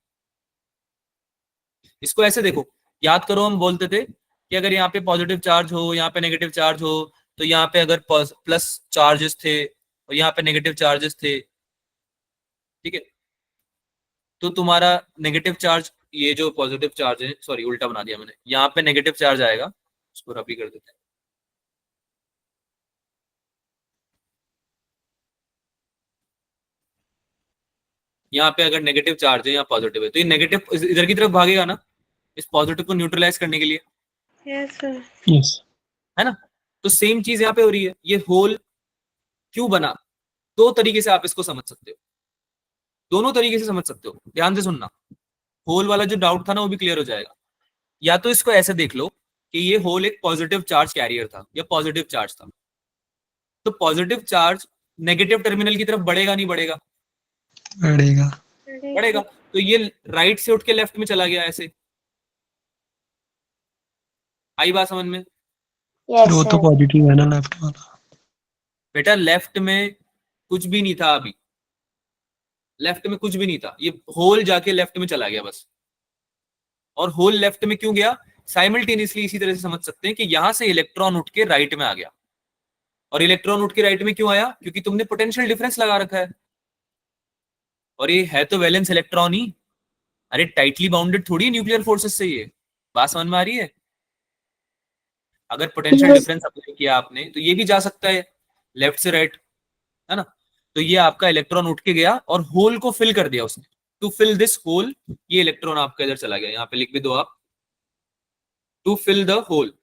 इसको ऐसे देखो, याद करो हम बोलते थे कि अगर यहाँ पे पॉजिटिव चार्ज हो, यहाँ पे नेगेटिव चार्ज हो, तो यहाँ पे अगर प्लस चार्जेस थे और यहाँ पे नेगेटिव चार्जेस थे, ठीक है, तो तुम्हारा नेगेटिव चार्ज, ये जो पॉजिटिव चार्ज है, सॉरी उल्टा बना दिया मैंने, यहाँ पे नेगेटिव चार्ज आएगा, उसको रफी कर देते हैं। यहाँ पे अगर नेगेटिव चार्ज है, यहाँ पॉजिटिव है, तो ये नेगेटिव इधर की तरफ भागेगा ना, इस पॉजिटिव को न्यूट्रलाइज करने के लिए, यस सर। यस है ना। तो सेम चीज यहाँ पे हो रही है। ये होल क्यों बना, दो तरीके से आप इसको समझ सकते हो, दोनों तरीके से समझ सकते हो, ध्यान से सुनना। होल वाला जो डाउट था ना वो भी क्लियर हो जाएगा। या तो इसको ऐसे देख लो कि ये होल एक पॉजिटिव चार्ज कैरियर था या पॉजिटिव चार्ज था, तो पॉजिटिव चार्ज नेगेटिव टर्मिनल की तरफ बढ़ेगा नहीं बढ़ेगा? बढ़ेगा। बढ़ेगा। तो ये राइट से उठ के लेफ्ट में चला गया ऐसे, आई बात समझ में? यस वो तो सर। पॉजिटिव है ना लेफ्ट वाला। बेटा लेफ्ट में कुछ भी नहीं था अभी, लेफ्ट में कुछ भी नहीं था, ये होल जाके लेफ्ट में चला गया बस। और होल लेफ्ट में क्यों गया? साइमल्टेनियसली इसी तरह से समझ सकते हैं कि यहां से इलेक्ट्रॉन उठ के राइट में आ गया। और इलेक्ट्रॉन उठ के राइट में क्यों आया? क्योंकि तुमने पोटेंशियल डिफरेंस लगा रखा है, और ये है तो वैलेंस इलेक्ट्रॉन ही। अरे टाइटली बाउंडेड थोड़ी न्यूक्लियर फोर्सेस से, ये बात समझ में आ रही है? अगर पोटेंशियल डिफरेंस अप्लाई किया आपने तो ये भी जा सकता है लेफ्ट से राइट, है ना। तो ये आपका इलेक्ट्रॉन उठ के गया और होल को फिल कर दिया उसने। टू फिल दिस होल, ये इलेक्ट्रॉन आपका इधर चला गया, यहाँ पे लिख भी दो आप, टू फिल द होल।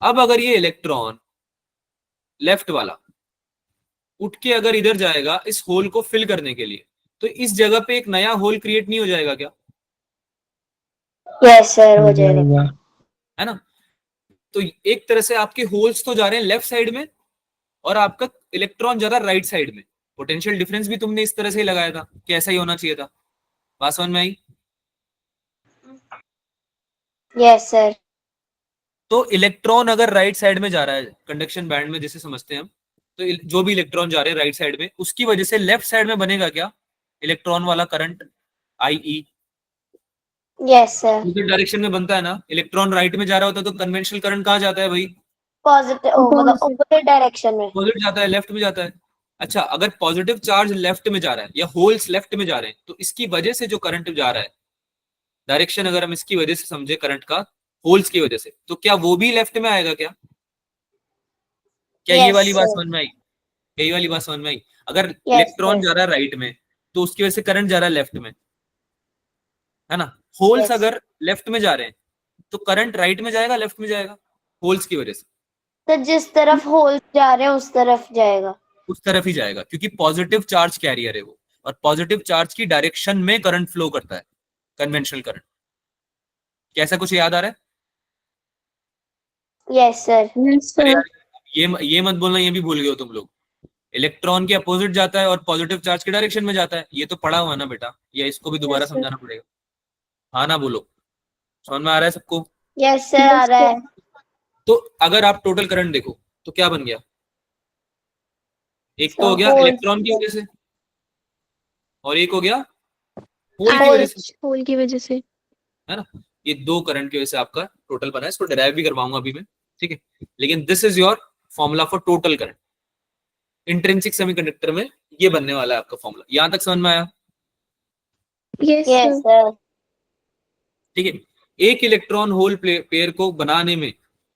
अब अगर ये इलेक्ट्रॉन लेफ्ट वाला उठ के अगर इधर जाएगा इस होल को फिल करने के लिए, तो इस जगह पे एक नया होल क्रिएट नहीं हो जाएगा क्या? यस सर, हो जाएगा। है ना। तो एक तरह से आपके होल्स तो जा रहे हैं लेफ्ट साइड में और आपका इलेक्ट्रॉन जा रहा है राइट साइड में। पोटेंशियल डिफरेंस भी तुमने इस तरह से ही लगाया था कि ऐसा ही होना चाहिए था। बात समझ में आई? Yes sir. तो इलेक्ट्रॉन अगर राइट साइड में जा रहा है कंडक्शन बैंड में जैसे समझते हैं हम, तो जो भी इलेक्ट्रॉन जा रहे हैं राइट साइड में, उसकी वजह से लेफ्ट साइड में बनेगा क्या? इलेक्ट्रॉन वाला current IE। Yes sir. Direction में बनता है ना, इलेक्ट्रॉन राइट में जा रहा होता है तो कन्वेंशनल करंट कहाँ जाता है भाई? पॉजिटिव मतलब ऑपोजिट डायरेक्शन में। पॉजिटिव जाता है, लेफ्ट में जाता है। अच्छा, अगर पॉजिटिव चार्ज लेफ्ट में जा रहा है या होल्स लेफ्ट में जा रहे हैं, तो इसकी वजह से जो करंट जा रहा है, डायरेक्शन अगर हम इसकी वजह से समझे करंट का, होल्स की वजह से, तो क्या वो भी लेफ्ट में आएगा क्या? क्या ये Yes, वाली बात sir. समझ में आई? क्या ये वाली बात समझ में आई? अगर Yes, इलेक्ट्रॉन sir. जा रहा है राइट में, तो उसकी वजह से करंट जा रहा है लेफ्ट में, है ना? Holes Yes. अगर लेफ्ट में जा रहे हैं, तो करंट राइट में जाएगा लेफ्ट में जाएगा? होल्स की वजह से तो जिस तरफ होल जा रहे हैं उस तरफ जाएगा। उस तरफ ही जाएगा, क्योंकि पॉजिटिव चार्ज कैरियर है वो, और पॉजिटिव चार्ज की डायरेक्शन में करंट फ्लो करता है, कन्वेंशनल करंट। कैसा कुछ याद आ रहा है? Yes sir. अरे यार, ये मत बोलना ये भी भूल गए हो तुम लोग। इलेक्ट्रॉन के अपोजिट जाता है और पॉजिटिव चार्ज की डायरेक्शन में जाता है, ये तो पढ़ा हुआ ना बेटा, या इसको भी दोबारा Yes, sir. समझाना पड़ेगा? हाँ ना, बोलो। समझ में आ रहा है सबको? यस सर आ रहा है। तो अगर आप टोटल करंट देखो तो क्या बन गया? एक तो हो गया होल इलेक्ट्रॉन की वजह से, और एक हो गया होल की वजह से, होल की वजह से। है ना? ये दो करंट की वजह से आपका टोटल बना है। इसको डिराइव भी करवाऊंगा अभी मैं, ठीक है? लेकिन this is your formula for total current. Intrinsic semiconductor में ये बनने वाला है आपका फॉर्मूला। यहां तक समझ में आया? Yes yes sir. ठीक है। एक इलेक्ट्रॉन होल पेयर को बनाने में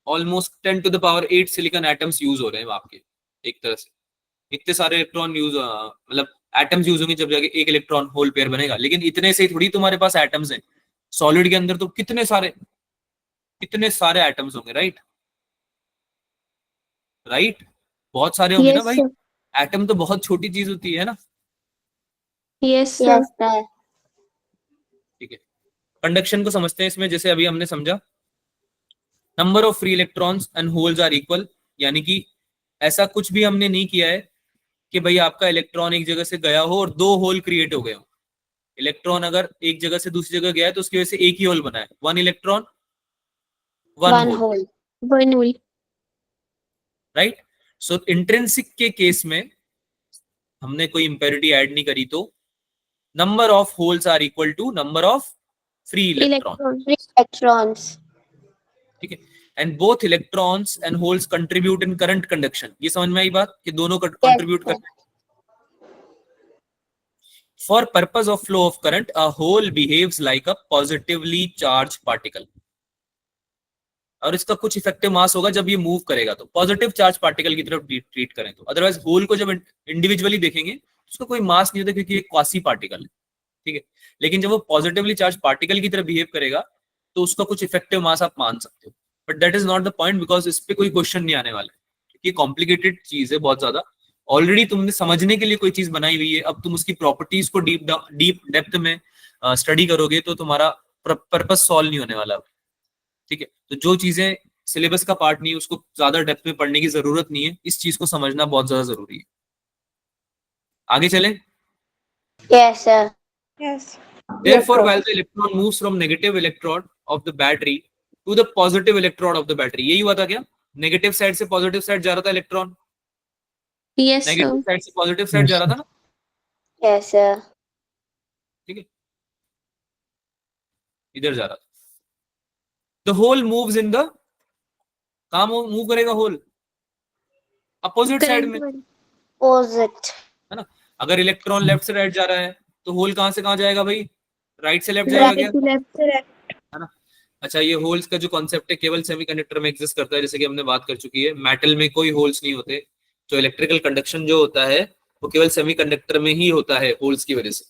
almost 10 to the power 8 silicon atoms use हो रहे हैं आपके। एक तरह से इतने सारे इलेक्ट्रॉन यूज, मतलब एटम्स यूज होंगे जब जाके एक इलेक्ट्रॉन होल पेयर बनेगा। लेकिन इतने से थोड़ी तुम्हारे पास एटम्स हैं। सॉलिड के अंदर तो कितने सारे एटम्स होंगे, राइट? राइट, बहुत सारे होंगे ना यस भाई। सर। एटम तो बहुत छोटी चीज होती है ना। Yes sir. Yes sir. ठीक है, कंडक्शन को समझते हैं इसमें। जैसे अभी हमने समझा, number of free electrons and holes are equal, यानी कि ऐसा कुछ भी हमने नहीं किया है कि भाई आपका इलेक्ट्रॉन एक जगह से गया हो और दो होल क्रिएट हो गए हो। इलेक्ट्रॉन अगर एक जगह से दूसरी जगह गया है तो उसकी वजह से एक ही होल बना है, one electron one one hole, hole. One hole. Right? So intrinsic के केस में हमने कोई इंपेरिटी ऐड नहीं करी, तो number of holes are equal to number of free electron. Electron. Electrons. ठीक है, and both electrons and holes contribute in current conduction. ये समझ में आई बात कि दोनों कंट्रीब्यूट करते हैं। For purpose of flow of current, a hole behaves like a positively charged particle. और इसका कुछ इफेक्टिव मास होगा जब ये मूव करेगा, तो पॉजिटिव चार्ज पार्टिकल की तरफ ट्रीट करें तो। अदरवाइज होल को जब इंडिविजुअली देखेंगे तो उसका कोई मास नहीं होता, क्योंकि ये क्वासी पार्टिकल है। ठीक है, लेकिन जब वो पॉजिटिवली चार्ज पार्टिकल की तरह बिहेव करेगा तो उसका कुछ इफेक्टिव मास आप मान सकते हो। But that is not the point, because इस पे कोई क्वेश्चन नहीं आने वाला है, क्योंकि कॉम्प्लिकेटेड चीज है बहुत ज्यादा। ऑलरेडी तुमने समझने के लिए कोई चीज बनाई हुई है, अब तुम उसकी प्रॉपर्टीज को डीप डेप्थ में स्टडी करोगे तो तुम्हारा पर्पस सॉल्व नहीं होने वाला। ठीक है, तो जो चीजें सिलेबस का पार्ट नहीं है उसको ज्यादा डेप्थ में पढ़ने की जरूरत नहीं है, इस चीज को समझना बहुत ज्यादा जरूरी है। आगे चले। Yes sir. Yes. Therefore, while the electron moves from negative electrode of the battery to the positive electrode of the battery, यही हुआ था क्या? नेगेटिव साइड से पॉजिटिव साइड जा रहा था electron, yes negative sir. Side से पॉजिटिव साइड जा रहा था ना। Yes sir. ठीक है, इधर जा रहा था। The hole moves in the, कहां मूव करेगा होल? अपोजिट साइड में, अपोजिट। है ना? अगर इलेक्ट्रॉन लेफ्ट से राइट जा रहा है तो होल कहां से कहां जाएगा भाई? राइट से लेफ्ट जाएगा क्या? Right to left. है ना? अच्छा, ये होल्स का जो कॉन्सेप्ट है केवल सेमीकंडक्टर में एग्जिस्ट करता है, जैसे कि हमने बात कर चुकी है। मेटल में कोई होल्स नहीं होते। जो इलेक्ट्रिकल कंडक्शन जो होता है वो केवल सेमीकंडक्टर में ही होता है, होल्स की वजह से।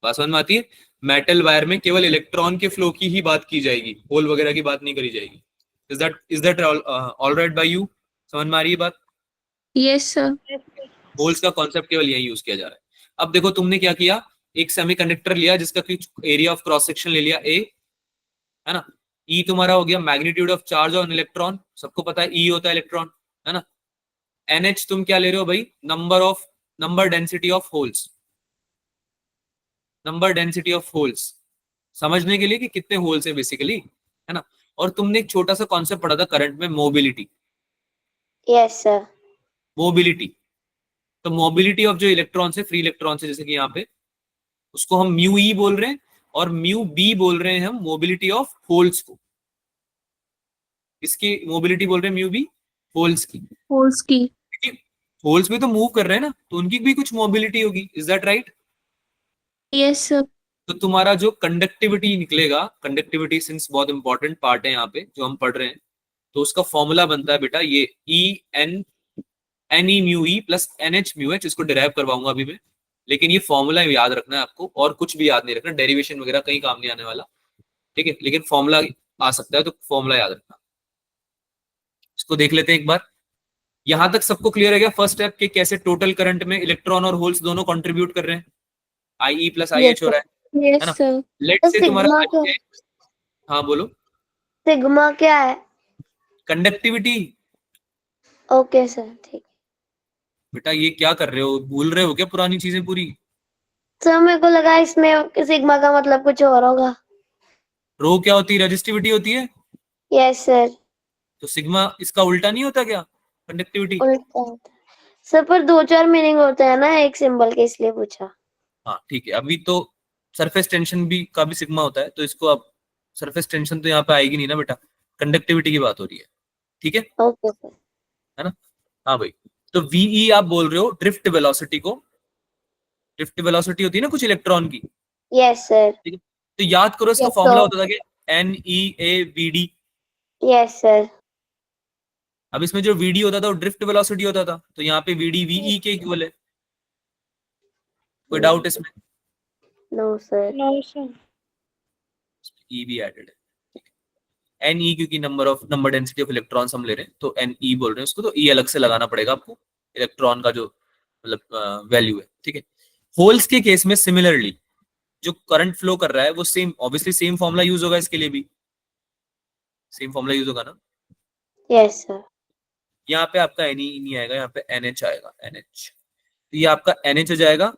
बात समझ में आती है? मेटल वायर में केवल इलेक्ट्रॉन के फ्लो की ही बात की जाएगी, होल वगैरह की बात नहीं करी जाएगी। Is that all right by you? समझ में आ रही है बात? Yes sir. होल्स का कॉन्सेप्ट केवल यही यूज किया जा रहा है। अब देखो तुमने क्या किया, एक सेमीकंडक्टर लिया जिसका एरिया ऑफ क्रॉस सेक्शन ले लिया ए, है ना? ई तुम्हारा हो गया magnitude of charge on electron, सबको पता है ई होता है इलेक्ट्रॉन, है ना? एनएच तुम क्या ले रहे हो भाई? Number density of holes, number density of holes, समझने के लिए कि कितने होल्स है बेसिकली, है ना? और तुमने एक छोटा सा कॉन्सेप्ट पढ़ा था करंट में, मोबिलिटी। Yes sir. मोबिलिटी, तो मोबिलिटी ऑफ जो इलेक्ट्रॉन है, फ्री इलेक्ट्रॉन है, जैसे कि यहाँ पे उसको हम म्यू ई बोल रहे हैं, और म्यू बी बोल रहे हैं हम मोबिलिटी ऑफ होल्स को। इसकी मोबिलिटी बोल रहे हैं म्यू बी होल्स की, होल्स की। क्योंकि होल्स भी तो मूव कर रहे हैं ना, तो उनकी भी कुछ मोबिलिटी होगी, is that right? Yes sir. तो तुम्हारा जो कंडक्टिविटी निकलेगा, कंडक्टिविटी सिंस बहुत इंपॉर्टेंट पार्ट है यहाँ पे जो हम पढ़ रहे हैं, तो उसका फॉर्मूला बनता है बेटा ये e n n e mu e plus n h mu h, इसको डिराइव करवाऊंगा अभी मैं, लेकिन ये फॉर्मूला याद रखना है आपको, और कुछ भी याद नहीं रखना, डेरिवेशन वगैरह कहीं काम नहीं आने वाला, ठीक है, लेकिन फॉर्मूला आ सकता है, तो फॉर्मूला याद रखना। इसको देख लेते हैं एक बार। यहां तक सबको क्लियर है क्या फर्स्ट स्टेप के कैसे टोटल करंट में इलेक्ट्रॉन और होल्स दोनों कंट्रीब्यूट कर रहे हैं, आई ई प्लस आई यस एच हो रहा है यस ना? सर। लेट तो से तुम्हारा सिग्मा क्या, I है, हाँ बोलो। सिग्मा क्या है? कंडक्टिविटी। ओके सर, ठीक। बेटा ये क्या कर रहे हो, भूल रहे हो क्या पुरानी चीजें पूरी? सर मेरे को लगा इसमें सिग्मा का मतलब कुछ और होगा। रो क्या होती है? रेजिस्टिविटी होती है। Yes sir. तो सिग्मा इसका उल्टा नहीं होता क्या, कंडक्टिविटी? उल्टा होता है सर, पर दो चार मीनिंग होते हैं ना एक सिंबल के, इसलिए पूछा। हाँ ठीक है, अभी तो सरफेस टेंशन भी का भी सिग्मा होता है, तो इसको अब सरफेस टेंशन तो यहाँ पे आएगी नहीं ना बेटा, कंडक्टिविटी की बात हो रही है, ठीक है ओके सर। है ना? हाँ भाई, तो वीई आप बोल रहे हो ड्रिफ्ट वेलोसिटी को, ड्रिफ्ट वेलोसिटी होती है ना कुछ इलेक्ट्रॉन की, यस सर। ठीक है? तो याद करो इसका यस फॉर्मूला सर। होता था कि n e a v d. Yes sir. अब इसमें जो वीडी होता था वो ड्रिफ्ट वेलोसिटी होता था, तो यहाँ पे वीडी वीई के इक्वल है। कोई डाउट इसमें? No sir. No sir. ई भी एडेड है, एन ई, क्योंकि नंबर डेंसिटी ऑफ इलेक्ट्रॉन्स हम ले रहे हैं, तो एन ई बोल रहे हैं उसको, तो ई अलग से लगाना पड़ेगा आपको, इलेक्ट्रॉन का जो मतलब वैल्यू है, ठीक है। होल्स के केस में सिमिलरली जो करंट फ्लो कर रहा है वो same, obviously same formula use होगा, इसके लिए भी सेम फॉर्मूला यूज होगा ना। Yes sir. यहाँ पे आपका एन ई नहीं आएगा, यहाँ पे एन एच आएगा, एन एच, तो ये आपका एन एच हो जाएगा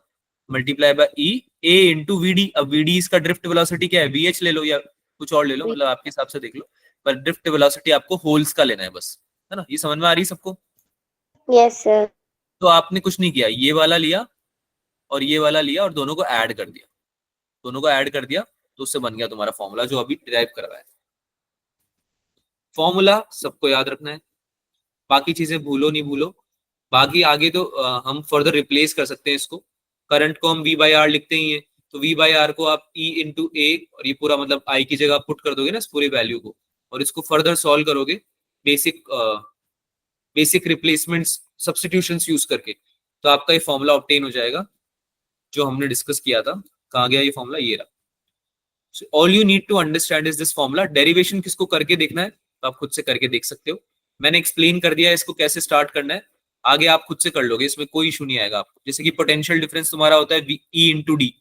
multiply by e a into v d. अब वी डी इसका ड्रिफ्ट वेलोसिटी क्या है, वी एच ले लो या कुछ और ले लो, मतलब आपके हिसाब से देख लो, पर ड्रिफ्ट वेलोसिटी आपको होल्स का लेना है बस, है ना? ये समझ में आ रही है सबको? Yes sir. तो आपने कुछ नहीं किया, ये वाला लिया और ये वाला लिया और दोनों को ऐड कर दिया, दोनों को ऐड कर दिया, तो उससे बन गया तुम्हारा फॉर्मूला जो अभी डिराइव कर रहा है। फॉर्मूला सबको याद रखना है, बाकी चीजें भूलो नहीं भूलो, बाकी आगे तो हम फर्दर रिप्लेस कर सकते हैं इसको। करंट को हम वी बाई आर लिखते ही है, तो वी बाई आर को आप ई इंटू ए, और ये पूरा मतलब आई की जगह पुट कर दोगे ना इस पूरी वैल्यू को, और इसको फर्दर सॉल्व करोगे basic basic replacements substitutions use करके, तो आपका ये फॉर्मूला ऑब्टेन हो जाएगा जो हमने डिस्कस किया था। कहाँ गया ये फॉर्मूला, ये रहा। All you need to understand is this formula. Derivation किसको करके देखना है तो आप खुद से करके देख सकते हो, मैंने एक्सप्लेन कर दिया है इसको कैसे स्टार्ट करना है, आगे आप खुद से कर लोगे, इसमें कोई इशू नहीं आएगा आपको। जैसे कि पोटेंशियल डिफरेंस तुम्हारा होता है ई इंटू डी,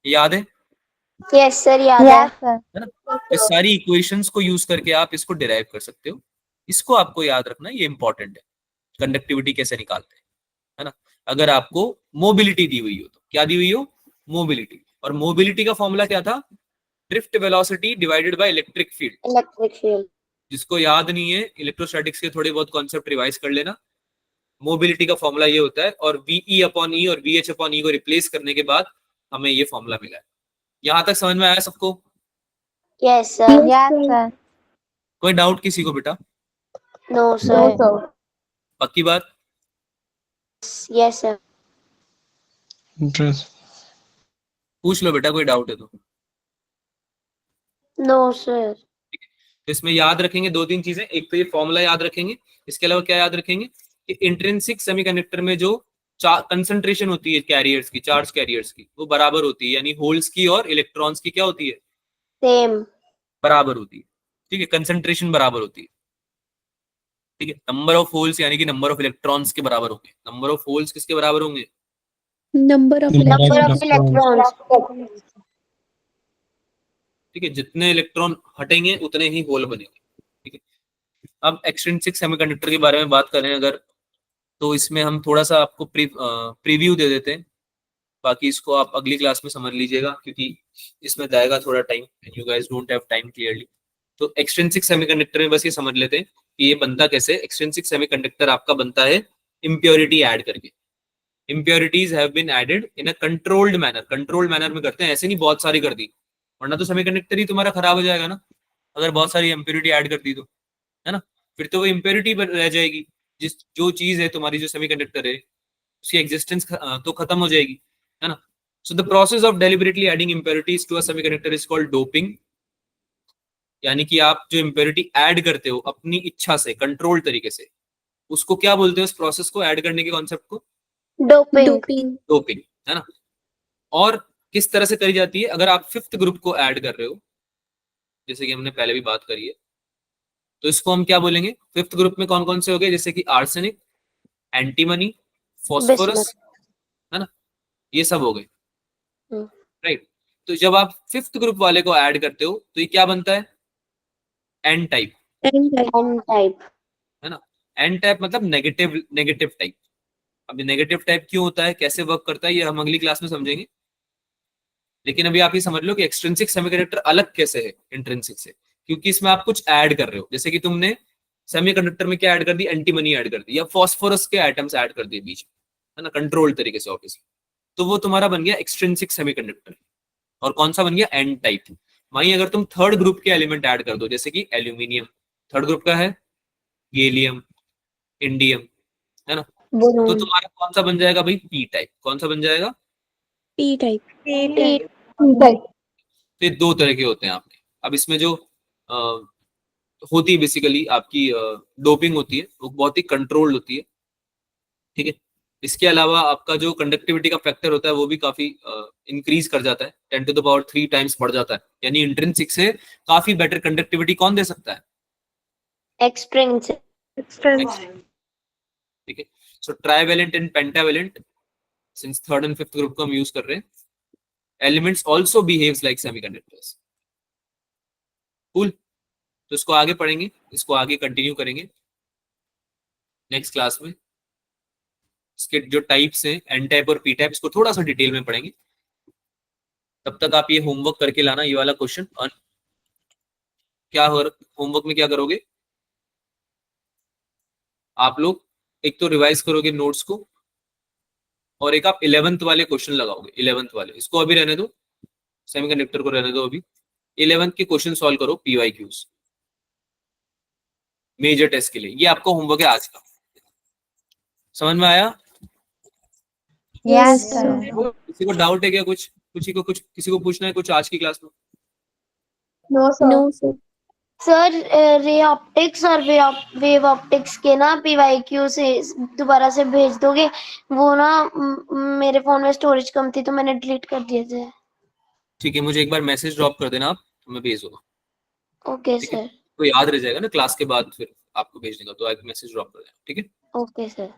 याद है? यस सर, याद है। है ना? इस सारी इक्वेशंस को यूज करके आप इसको डिराइव कर सकते हो, इसको आपको याद रखना, ये इंपॉर्टेंट है। कंडक्टिविटी कैसे निकालते हैं, है ना? अगर आपको मोबिलिटी दी हुई हो, तो क्या दी हुई हो, मोबिलिटी, और मोबिलिटी का फॉर्मूला क्या था, drift velocity divided by electric field. Electric field. जिसको याद नहीं है इलेक्ट्रोस्टैटिक्स के थोड़े बहुत कॉन्सेप्ट रिवाइज कर लेना। मोबिलिटी का फॉर्मूला ये होता है, और वीई अपॉन ई और वीएच अपॉन ई को रिप्लेस करने के बाद हमें ये फॉर्मूला मिला है। यहां तक समझ में आया सबको? Yes sir. Yes sir. कोई डाउट किसी को बेटा? No sir. पक्की बात? Yes sir. इंटरेस्ट। पूछ लो बेटा कोई डाउट है तो। No sir. तो इसमें याद रखेंगे दो तीन चीजें, एक तो ये फॉर्मूला याद रखेंगे, इसके अलावा क्या याद रखेंगे कि इंट्रिंसिक सेमीकंडक्टर में जो कंसंट्रेशन होती है कैरियर्स की, चार्ज कैरियर्स की, वो बराबर होती है, यानी होल्स की और इलेक्ट्रॉन्स की क्या होती है, सेम। बराबर होती है, ठीक है, कंसंट्रेशन बराबर होती है, ठीक है। नंबर ऑफ होल्स यानी कि नंबर ऑफ इलेक्ट्रॉन्स के बराबर होंगे, नंबर ऑफ होल्स किसके बराबर होंगे, number of number of electron. Electrons. ठीक है, जितने इलेक्ट्रॉन हटेंगे उतने ही होल बनेंगे, ठीक है। अब एक्सट्रिंसिक सेमीकंडक्टर के बारे में बात करें अगर, तो इसमें हम थोड़ा सा आपको प्रीव्यू दे देते हैं, बाकी इसको आप अगली क्लास में समझ लीजिएगा क्योंकि इसमें जाएगा थोड़ा time, you guys don't have time clearly. तो एक्सट्रिंसिक सेमीकंडक्टर में बस ये समझ लेते हैं कि ये बनता कैसे। एक्सट्रिंसिक सेमीकंडक्टर आपका बनता है इम्प्योरिटी ऐड करके, impurities have been added in a controlled manner. Controlled manner में करते हैं, ऐसे नहीं बहुत सारी कर दी, वरना तो सेमीकंडक्टर ही तुम्हारा खराब हो जाएगा ना। अगर बहुत सारी इम्प्योरिटी ऐड कर दी तो, है ना, फिर तो वो इम्प्योरिटी रह जाएगी, जो चीज है तुम्हारी, जो सेमीकंडक्टर है उसकी एग्जिस्टेंस तो खत्म हो जाएगी, है ना। So the process of deliberately adding impurities to a semiconductor is called doping, यानी कि आप जो इम्प्योरिटी ऐड करते हो अपनी इच्छा से, कंट्रोल तरीके से, उसको क्या बोलते हैं, उस प्रोसेस को, ऐड करने के कॉन्सेप्ट को? डोपिंग। डोपिंग। डोपिंग, है ना। और किस तरह से करी जाती है? अगर आप फिफ्थ ग्रुप को ऐड कर रहे हो, जैसे कि हमने पहले भी बात करी है, तो इसको हम क्या बोलेंगे? फिफ्थ ग्रुप में कौन कौन से हो गए? जैसे कि आर्सेनिक, एंटीमनी, फॉस्फोरस, है ना, ये सब हो गए, राइट। तो जब आप फिफ्थ ग्रुप वाले को ऐड करते हो तो ये क्या बनता है? N type, n type. है ना। एन टाइप मतलब नेगेटिव, नेगेटिव टाइप। अब नेगेटिव टाइप क्यों होता है, कैसे वर्क करता है, ये हम अगली क्लास में समझेंगे। लेकिन अभी आप ये समझ लो कि एक्सट्रिंसिक सेमीकंडक्टर अलग कैसे है इंट्रिंसिक से, क्योंकि इसमें आप कुछ ऐड कर रहे हो। जैसे कि तुमने सेमीकंडक्टर में क्या ऐड कर दी? एंटीमनी ऐड कर दी, या फास्फोरस के आइटम्स ऐड कर दिए बीच में, है ना, कंट्रोल तरीके से ऑब्वियसली, तो वो तुम्हारा बन गया एक्सट्रिंसिक सेमीकंडक्टर। और कौन सा बन गया? N type. वहीं अगर तुम थर्ड ग्रुप के एलिमेंट ऐड कर दो, जैसे कि एल्यूमिनियम, थर्ड ग्रुप का है गैलियम, इंडियम, है ना, तो तुम्हारा कौन सा बन जाएगा भाई? P type. कौन सा बन जाएगा? P type. तो ये दो तरह के होते हैं आपके। अब इसमें जो होती है बेसिकली आपकी डोपिंग होती है, वो बहुत ही कंट्रोल्ड होती है, ठीक है। इसके अलावा आपका जो कंडक्टिविटी का फैक्टर होता है वो भी काफी इंक्रीज कर जाता है, 10⁻³ टाइम्स बढ़ जाता है, यानी इंट्रिंसिक से काफी बेटर कंडक्टिविटी कौन दे सकता है? एक्सट्रिंसिक। ठीक है। So trivalent and pentavalent, since third and fifth group को हम यूज कर रहे हैं, elements also behaves like semiconductors. Cool. तो इसको आगे पढ़ेंगे, इसको आगे कंटिन्यू करेंगे नेक्स्ट क्लास में। इसके जो टाइप्स हैं, एन टाइप और पी टाइप, इसको थोड़ा सा डिटेल में पढ़ेंगे। तब तक आप ये होमवर्क करके लाना, ये वाला क्वेश्चन। क्या हो, होमवर्क में क्या करोगे आप लोग? एक तो रिवाइज करोगे नोट्स को, और एक आप 11th वाले क्वेश्चन लगाओगे। 11th वाले इसको अभी रहने दो, सेमीकंडक्टर को रहने दो अभी। 11th के क्वेश्चन सॉल्व करो, पीवाईक्यूज मेजर टेस्ट के लिए। ये आपका होमवर्क है आज का। समझ में आया? यस किसी को डाउट है क्या? कुछ किसी को पूछना है कुछ आज की क्लास में? No sir. Sir, ray optics और वेव ऑप्टिक्स के ना पीवाईक्यू से दोबारा से भेज दोगे? वो ना मेरे फोन में स्टोरेज कम थी तो मैंने डिलीट कर दिए थे। ठीक है, मुझे एक बार मैसेज ड्रॉप कर देना आप, तो मैं भेज दूंगा। ओके ठीक है, सर। तो याद रह जाएगा ना क्लास के बाद, फिर आपको भेज देगा, तो आप मैसेज ड्रॉप कर देना, ठीक है। Okay sir.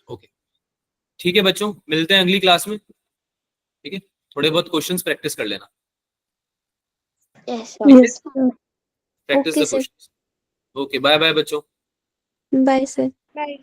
ओके, ठीक है बच्चों, मिलते हैं अगली क्लास में, ठीक है। थोड़े बहुत क्वेश्चंस प्रैक्टिस कर लेना, yes sir. Practice okay the sir. Questions. Okay, bye bye बच्चों। Bye sir. बाय।